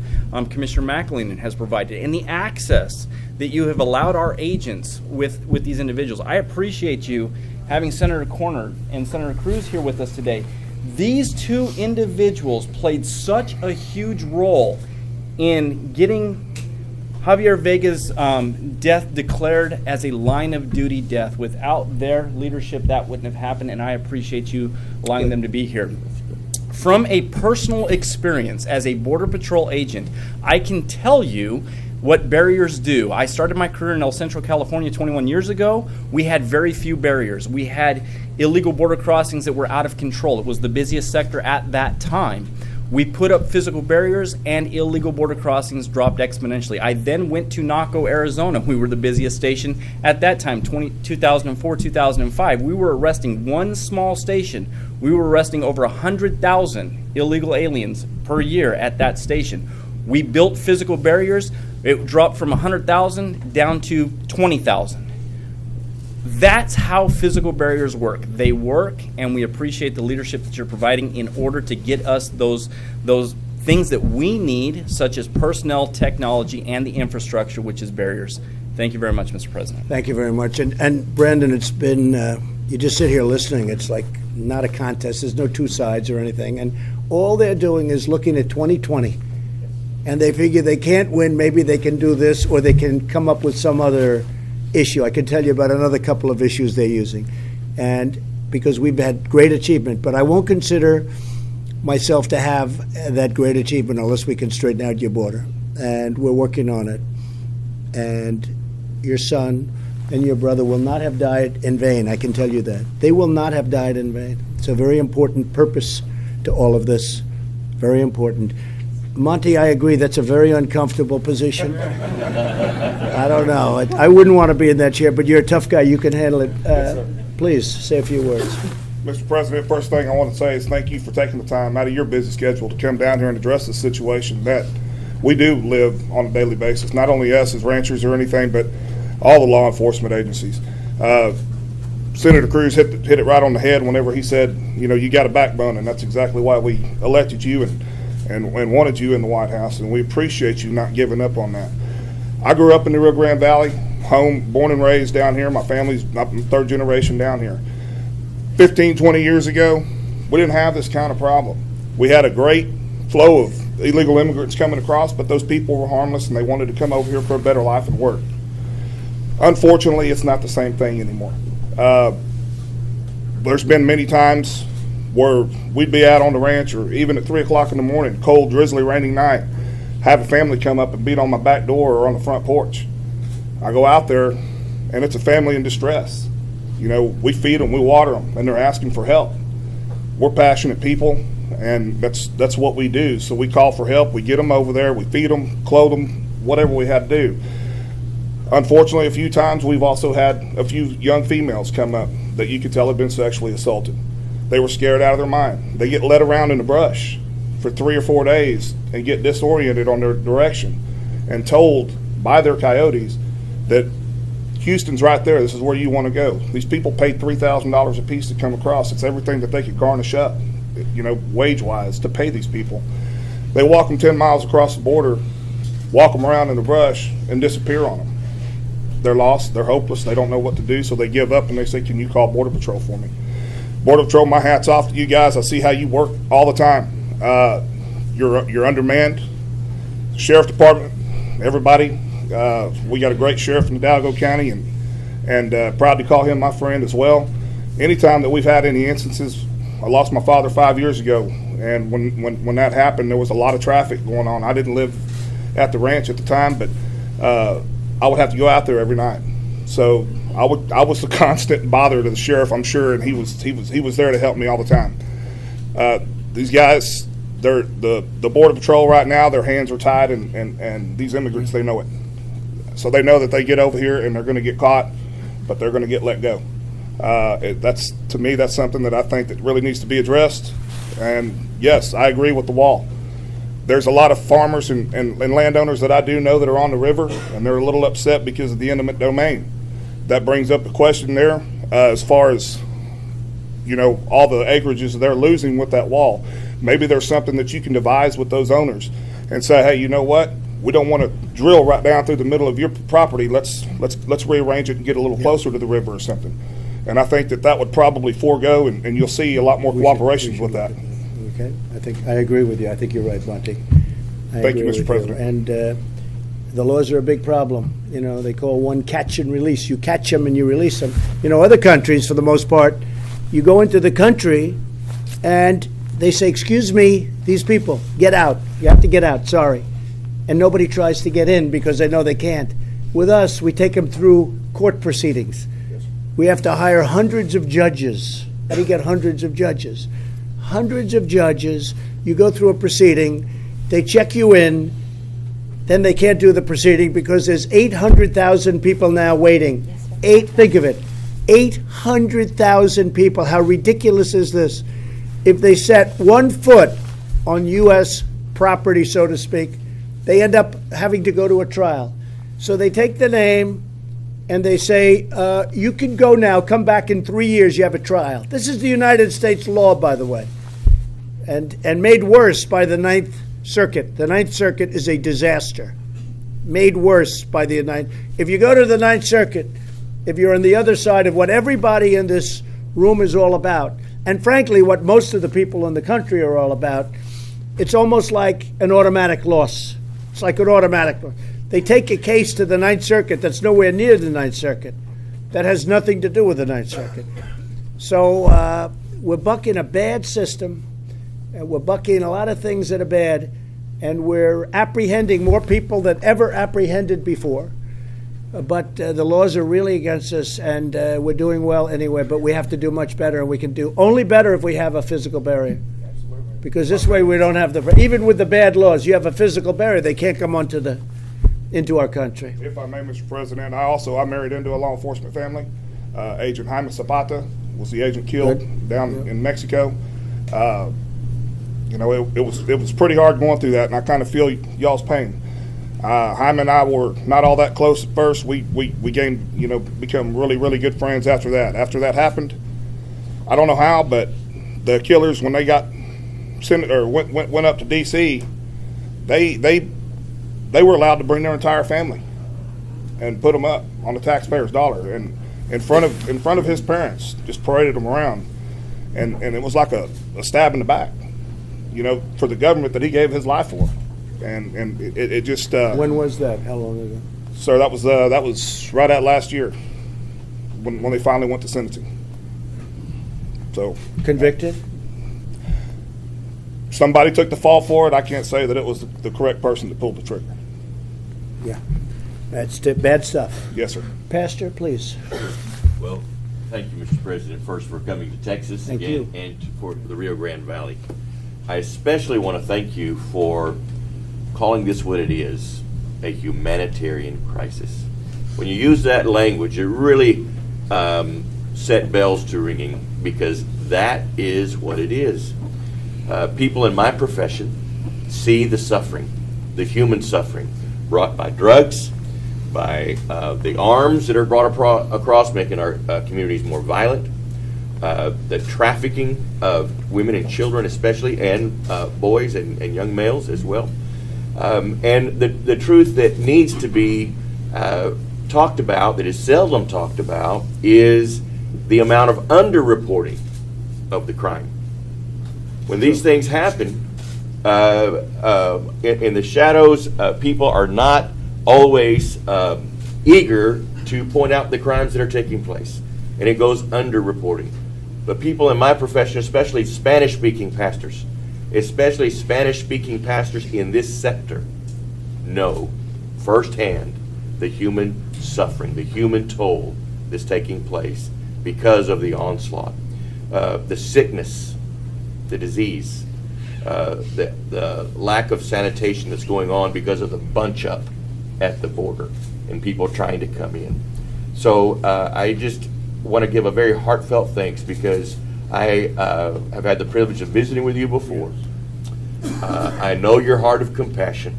Commissioner McEleenan has provided, and the access that you have allowed our agents with these individuals. I appreciate you having Senator Corner and Senator Cruz here with us today. These two individuals played such a huge role in getting Javier Vega's death declared as a line of duty death. Without their leadership, that wouldn't have happened, and I appreciate you allowing them to be here. From a personal experience as a Border Patrol agent, I can tell you what barriers do. I started my career in El Centro, California 21 years ago. We had very few barriers. We had illegal border crossings that were out of control. It was the busiest sector at that time. We put up physical barriers and illegal border crossings dropped exponentially. I then went to Naco, Arizona. We were the busiest station at that time, 2004, 2005. We were arresting one small station. We were arresting over 100,000 illegal aliens per year at that station. We built physical barriers. It dropped from 100,000 down to 20,000. That's how physical barriers work. They work, and we appreciate the leadership that you're providing in order to get us those things that we need, such as personnel, technology, and the infrastructure, which is barriers. Thank you very much, Mr. President. Thank you very much. And Brandon, it's been, you just sit here listening. It's like not a contest. There's no two sides or anything. And all they're doing is looking at 2020. And they figure they can't win. Maybe they can do this, or they can come up with some other issue. I can tell you about another couple of issues they're using, and because we've had great achievement, but I won't consider myself to have that great achievement unless we can straighten out your border, and we're working on it. And your son and your brother will not have died in vain. I can tell you that. They will not have died in vain. It's a very important purpose to all of this. Very important. Monty, I agree, that's a very uncomfortable position. I don't know. I wouldn't want to be in that chair, but you're a tough guy. You can handle it. Yes, please, say a few words. Mr. President, first thing I want to say is thank you for taking the time out of your busy schedule to come down here and address the situation that we do live on a daily basis. Not only us as ranchers or anything, but all the law enforcement agencies. Senator Cruz hit it right on the head whenever he said, you know, you got a backbone, and that's exactly why we elected you and wanted you in the White House, and we appreciate you not giving up on that. I grew up in the Rio Grande Valley, born and raised down here. My family's third generation down here. 15, 20 years ago, we didn't have this kind of problem. We had a great flow of illegal immigrants coming across, but those people were harmless, and they wanted to come over here for a better life and work. Unfortunately, it's not the same thing anymore. There's been many times where we'd be out on the ranch, or even at 3 o'clock in the morning, cold, drizzly, raining night, have a family come up and beat on my back door or on the front porch. I go out there, and it's a family in distress. You know, we feed them, we water them, and they're asking for help. We're passionate people, and that's what we do. So we call for help, we get them over there, we feed them, clothe them, whatever we had to do. Unfortunately, a few times we've also had a few young females come up that you could tell had been sexually assaulted. They were scared out of their mind. They get led around in the brush for 3 or 4 days and get disoriented on their direction and told by their coyotes that Houston's right there. This is where you want to go. These people paid $3,000 a piece to come across. It's everything that they could garnish up, you know, wage-wise to pay these people. They walk them 10 miles across the border, walk them around in the brush, and disappear on them. They're lost. They're hopeless. They don't know what to do, so they give up and they say, "Can you call Border Patrol for me?" Border Patrol, my hat's off to you guys. I see how you work all the time. You're undermanned. Sheriff Department, everybody. We got a great sheriff in Hidalgo County, and proud to call him my friend as well. Anytime that we've had any instances, I lost my father 5 years ago, and when that happened, there was a lot of traffic going on. I didn't live at the ranch at the time, but I would have to go out there every night. So I was the constant bother to the sheriff, I'm sure, and he was there to help me all the time. These guys, the Border Patrol right now, their hands are tied, and these immigrants, they know it. So they know that they get over here and they're going to get caught, but they're going to get let go. That's, to me, that's something that I think that really needs to be addressed. And yes, I agree with the wall. There's a lot of farmers and landowners that I do know that are on the river, and they're a little upset because of the eminent domain. That brings up a question there as far as, you know, all the acreages they're losing with that wall. Maybe there's something that you can devise with those owners and say, hey, you know what? We don't want to drill right down through the middle of your property. Let's rearrange it and get a little closer to the river or something. And I think that would probably forego, and you'll see a lot more cooperation with that. Okay, I agree with you. I think you're right, Monty. Thank you, Mr. President. And the laws are a big problem. You know, they call one catch and release. You catch them and you release them. You know, other countries, for the most part, you go into the country and they say, excuse me, these people, get out. You have to get out, sorry. And nobody tries to get in because they know they can't. With us, we take them through court proceedings. We have to hire hundreds of judges. How do you get hundreds of judges? Hundreds of judges. You go through a proceeding, they check you in, then they can't do the proceeding because there's 800,000 people now waiting. Think of it, 800,000 people. How ridiculous is this? If they set 1 foot on U.S. property, so to speak, they end up having to go to a trial. So they take the name and they say, you can go now, come back in 3 years, you have a trial. This is the United States law, by the way, and made worse by the Ninth Circuit. The Ninth Circuit is a disaster, made worse by the Ninth. If you go to the Ninth Circuit, if you're on the other side of what everybody in this room is all about, and frankly, what most of the people in the country are all about, it's almost like an automatic loss. It's like an automatic loss. They take a case to the Ninth Circuit that's nowhere near the Ninth Circuit, that has nothing to do with the Ninth Circuit. So we're bucking a bad system, and we're bucking a lot of things that are bad, and we're apprehending more people than ever apprehended before. But the laws are really against us, and we're doing well anyway, but we have to do much better, and we can do only better if we have a physical barrier. Because this way we don't have even with the bad laws, you have a physical barrier, they can't come into our country. If I may, Mr. President, I married into a law enforcement family. Agent Jaime Zapata was the agent killed down in Mexico. You know, it was pretty hard going through that, and I kind of feel y'all's pain. Jaime and I were not all that close at first. We gained, you know, become really, really good friends after that. After that happened, I don't know how, but the killers, when they got sent or went up to D.C., they were allowed to bring their entire family and put them up on the taxpayer's dollar, and in front of his parents, just paraded them around, and it was like a stab in the back, you know, for the government that he gave his life for, and it just. When was that? How long ago? Sir, that was right at last year, when they finally went to sentencing. So convicted. Somebody took the fall for it. I can't say that it was the correct person that pulled the trigger. Yeah, that's bad stuff. Yes, sir. Pastor, please. Well, thank you, Mr. President, first for coming to Texas thank again, you. and for the Rio Grande Valley. I especially want to thank you for calling this what it is, a humanitarian crisis. When you use that language, it really set bells to ringing, because that is what it is. People in my profession see the suffering, the human suffering brought by drugs, by the arms that are brought across, making our communities more violent, the trafficking of women and children especially, and boys and young males as well. And the truth that needs to be talked about, that is seldom talked about, is the amount of underreporting of the crime. When these things happen, in the shadows, people are not always eager to point out the crimes that are taking place, and it goes underreporting. But people in my profession, especially Spanish-speaking pastors in this sector, know firsthand the human suffering, the human toll that's taking place because of the onslaught, the sickness, the disease, the lack of sanitation that's going on because of the bunch up at the border and people trying to come in. So I just want to give a very heartfelt thanks, because I have had the privilege of visiting with you before. I know your heart of compassion,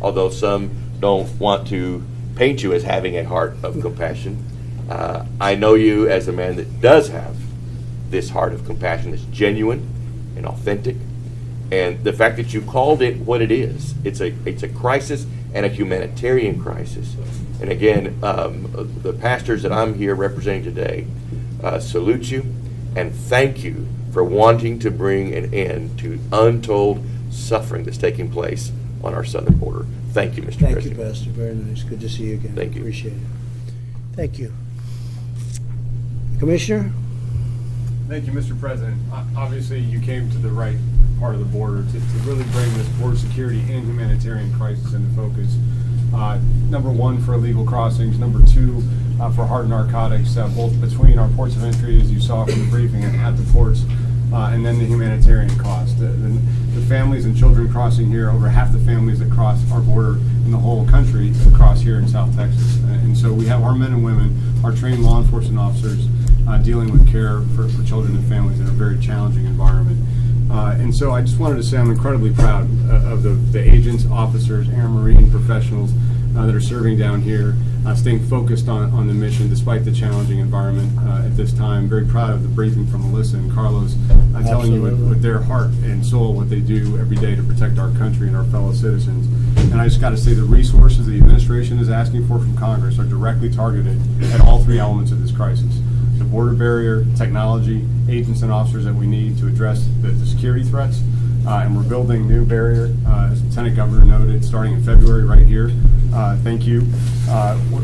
although some don't want to paint you as having a heart of compassion. I know you as a man that does have this heart of compassion that's genuine and authentic. And the fact that you called it what it is, it's a crisis and a humanitarian crisis. And again, the pastors that I'm here representing today salute you and thank you for wanting to bring an end to untold suffering that's taking place on our southern border. Thank you, Mr. President. Thank you, Pastor. Very nice. Good to see you again. Thank you. Appreciate it. Thank you. Commissioner? Thank you, Mr. President. Obviously, you came to the right part of the border to really bring this border security and humanitarian crisis into focus. Number one, for illegal crossings. Number two, for hard narcotics, both between our ports of entry, as you saw from the briefing, and at the ports, and then the humanitarian cost. The families and children crossing here, over half the families that cross our border in the whole country cross here in South Texas. And so we have our men and women, our trained law enforcement officers, dealing with care for children and families in a very challenging environment. And so I just wanted to say I'm incredibly proud of the agents, officers, Air and Marine professionals that are serving down here, staying focused on the mission despite the challenging environment at this time. Very proud of the briefing from Melissa and Carlos, telling you with their heart and soul what they do every day to protect our country and our fellow citizens. And I just got to say the resources the administration is asking for from Congress are directly targeted at all three elements of this crisis: the border barrier, technology, agents and officers that we need to address the security threats. And we're building new barrier, as Lieutenant Governor noted, starting in February right here. Thank you.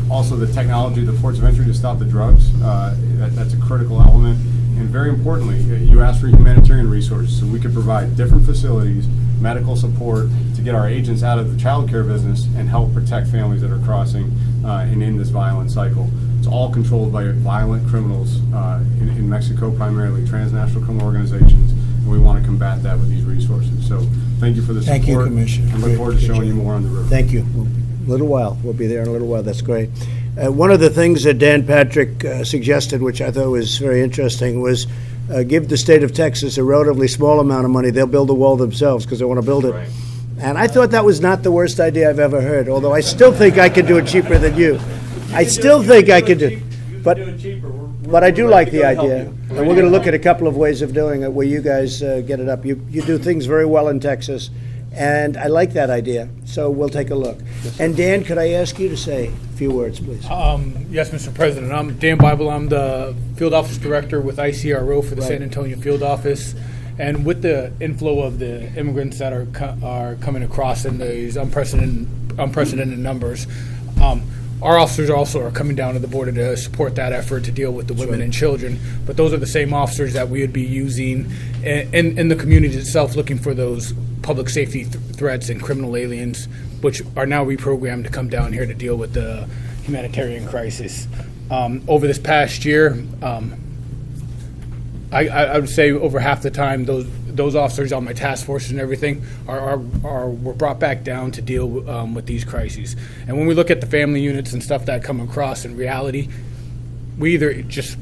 Also the technology, the ports of entry to stop the drugs. That's a critical element. And very importantly, you asked for humanitarian resources, so we could provide different facilities, medical support to get our agents out of the child care business and help protect families that are crossing and in this violent cycle. It's all controlled by violent criminals in Mexico, primarily transnational criminal organizations, and we want to combat that with these resources. So thank you for the support. Thank you, Commissioner. I look forward to showing you more on the road. Thank you. A little while. We'll be there in a little while. That's great. One of the things that Dan Patrick suggested, which I thought was very interesting, was give the state of Texas a relatively small amount of money. They'll build the wall themselves because they want to build it. Right. And I thought that was not the worst idea I've ever heard, although I still think I could do it cheaper than you. I still think I could do it. But I do like the idea. And we're going to look at a couple of ways of doing it where you guys get it up. You do things very well in Texas, and I like that idea. So we'll take a look. And Dan, could I ask you to say a few words, please? Yes, Mr. President. I'm Dan Bible. I'm the Field Office Director with ICRO for the San Antonio Field Office. And with the inflow of the immigrants that are coming across in these unprecedented numbers, our officers also are coming down to the border to support that effort to deal with the women and children. But those are the same officers that we would be using in the community itself, looking for those public safety threats and criminal aliens, which are now reprogrammed to come down here to deal with the humanitarian crisis. Over this past year, I would say over half the time those officers on my task forces and everything were brought back down to deal with these crises. And when we look at the family units and stuff that come across, in reality, we either just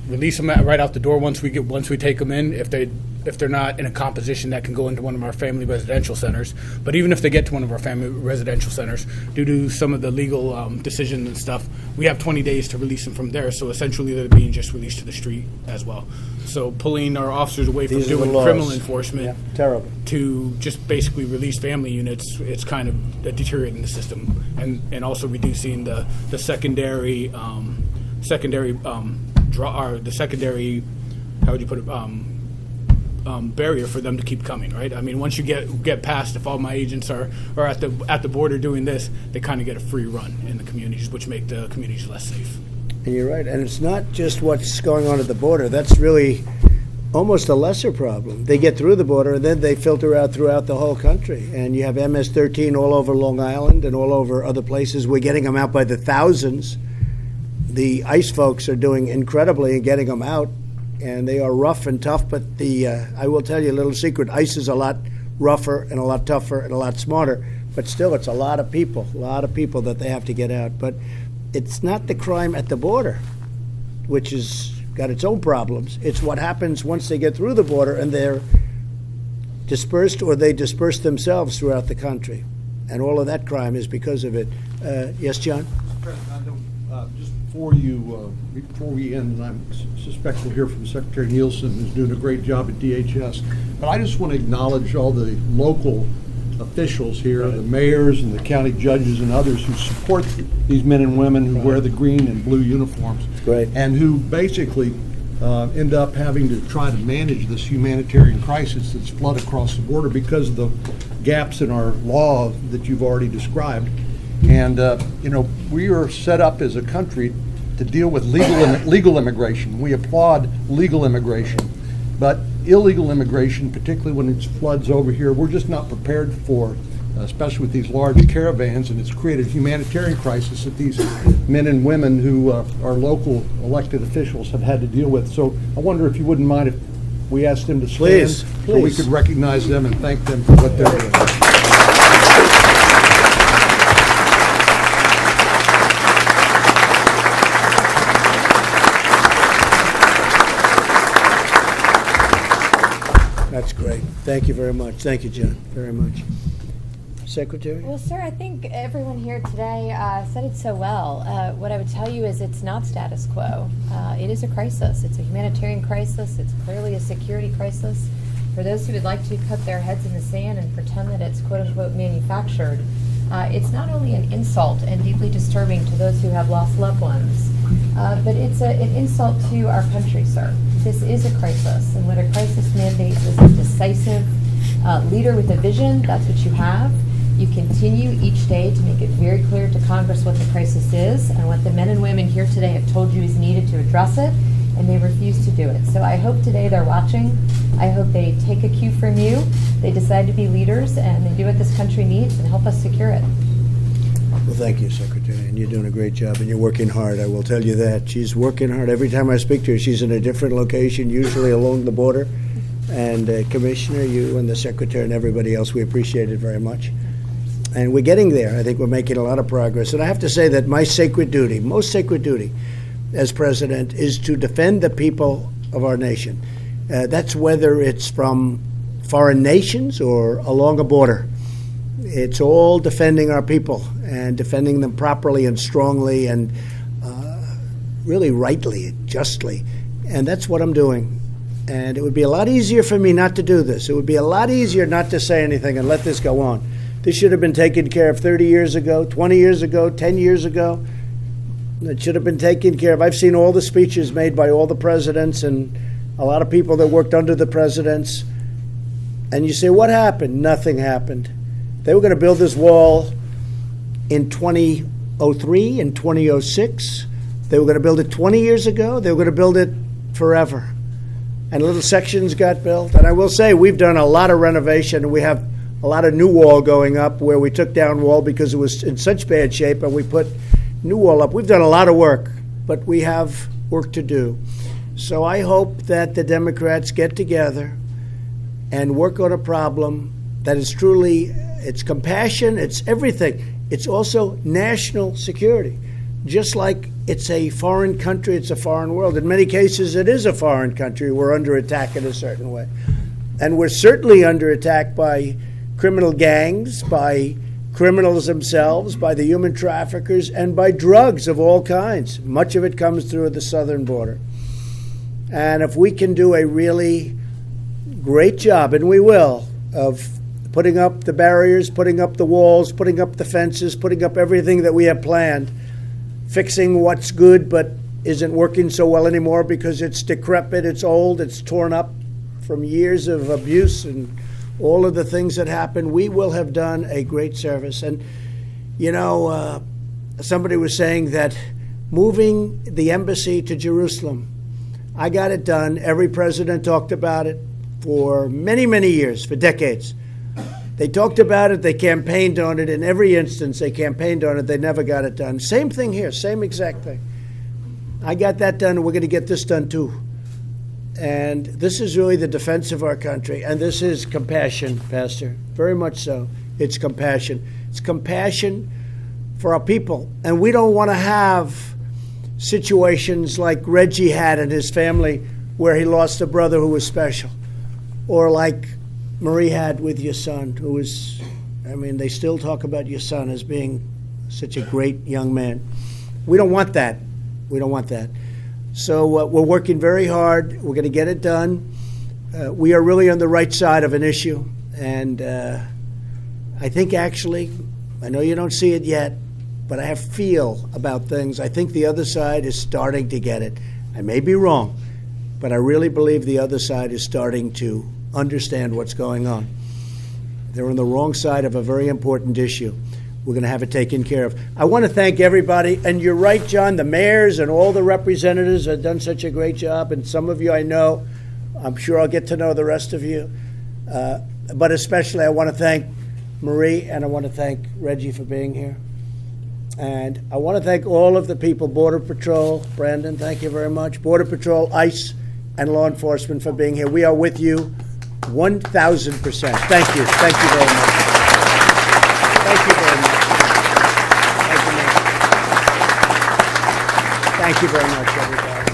release them right out the door once we take them in, if they're not in a composition that can go into one of our family residential centers. But even if they get to one of our family residential centers, due to some of the legal decisions and stuff, we have 20 days to release them from there. So essentially they're being just released to the street as well. So pulling our officers away from doing criminal enforcement to just basically release family units, it's kind of deteriorating the system, and also reducing the secondary how would you put it, barrier for them to keep coming, right? I mean, once you get past, if all my agents are at the border doing this, they kind of get a free run in the communities, which make the communities less safe. And you're right. And it's not just what's going on at the border. That's really almost a lesser problem. They get through the border, and then they filter out throughout the whole country. And you have MS-13 all over Long Island and all over other places. We're getting them out by the thousands. the ICE folks are doing incredibly in getting them out, and they are rough and tough. But I will tell you a little secret: ICE is a lot rougher and a lot tougher and a lot smarter. But still, it's a lot of people that they have to get out. But it's not the crime at the border, which has got its own problems. It's what happens once they get through the border and they're dispersed, or they disperse themselves throughout the country. And all of that crime is because of it. Yes, John? Mr. President, I know, just before we end, and I suspect we'll hear from Secretary Nielsen, who's doing a great job at DHS, but I just want to acknowledge all the local officials here, the mayors and the county judges and others who support these men and women who wear the green and blue uniforms. Right. And who basically end up having to try to manage this humanitarian crisis that's flooded across the border because of the gaps in our law that you've already described. And we are set up as a country to deal with legal immigration. We applaud legal immigration, but illegal immigration, particularly when it floods over here, we're just not prepared for, especially with these large caravans, and it's created a humanitarian crisis that these men and women who are local elected officials have had to deal with. So I wonder if you wouldn't mind if we asked them to stand, Please. so we could recognize them and thank them for what they're doing. That's great. Thank you very much. Thank you, John, very much. Secretary? Well, sir, I think everyone here today said it so well. What I would tell you is it's not status quo. It is a crisis. It's a humanitarian crisis. It's clearly a security crisis. For those who would like to put their heads in the sand and pretend that it's quote-unquote manufactured, it's not only an insult and deeply disturbing to those who have lost loved ones, but it's an insult to our country, sir. This is a crisis, and what a crisis mandates is a decisive leader with a vision. That's what you have. You continue each day to make it very clear to Congress what the crisis is and what the men and women here today have told you is needed to address it, and they refuse to do it. So I hope today they're watching. I hope they take a cue from you. They decide to be leaders, and they do what this country needs and help us secure it. Well, thank you, Secretary, and you're doing a great job, and you're working hard. I will tell you that. She's working hard. Every time I speak to her, she's in a different location, usually along the border. And Commissioner, you and the Secretary and everybody else, we appreciate it very much. And we're getting there. I think we're making a lot of progress. And I have to say that my sacred duty, most sacred duty as president, is to defend the people of our nation. That's whether it's from foreign nations or along a border. It's all defending our people and defending them properly and strongly and really rightly, justly. And that's what I'm doing. And it would be a lot easier for me not to do this. It would be a lot easier not to say anything and let this go on. This should have been taken care of 30 years ago, 20 years ago, 10 years ago. It should have been taken care of. I've seen all the speeches made by all the presidents and a lot of people that worked under the presidents. And you say, what happened? Nothing happened. They were going to build this wall in 2003 and 2006. They were going to build it 20 years ago. They were going to build it forever. And little sections got built. And I will say, we've done a lot of renovation. We have a lot of new wall going up where we took down wall because it was in such bad shape, and we put new wall up. We've done a lot of work, but we have work to do. So I hope that the Democrats get together and work on a problem that is truly, it's compassion, it's everything. It's also national security. Just like it's a foreign country, it's a foreign world. In many cases, it is a foreign country. We're under attack in a certain way. And we're certainly under attack by criminal gangs, by criminals themselves, by the human traffickers, and by drugs of all kinds. Much of it comes through the southern border. And if we can do a really great job, and we will, of putting up the barriers, putting up the walls, putting up the fences, putting up everything that we have planned, fixing what's good but isn't working so well anymore because it's decrepit, it's old, it's torn up from years of abuse and all of the things that happened, we will have done a great service. And, you know, somebody was saying that moving the embassy to Jerusalem, I got it done. Every president talked about it for many, many years, for decades. They talked about it, they campaigned on it. In every instance, they campaigned on it. They never got it done. Same thing here, same exact thing. I got that done, and we're going to get this done too. And this is really the defense of our country, and this is compassion, Pastor, very much so. It's compassion. It's compassion for our people, and we don't want to have situations like Reggie had in his family where he lost a brother who was special, or like Marie had with your son, who was, I mean, they still talk about your son as being such a great young man. We don't want that. We don't want that. So we're working very hard. We're going to get it done. We are really on the right side of an issue, and I think actually, I know you don't see it yet, but I have feel about things. I think the other side is starting to get it. I may be wrong, but I really believe the other side is starting to understand what's going on. They're on the wrong side of a very important issue. We're going to have it taken care of. I want to thank everybody, and you're right, John, the mayors and all the representatives have done such a great job, and some of you I know. I'm sure I'll get to know the rest of you. But especially I want to thank Marie, and I want to thank Reggie for being here. And I want to thank all of the people, Border Patrol, Brandon, thank you very much, Border Patrol, ICE, and law enforcement for being here. We are with you 1,000%. Thank you. Thank you very much. Thank you very much. Thank you very much, everybody.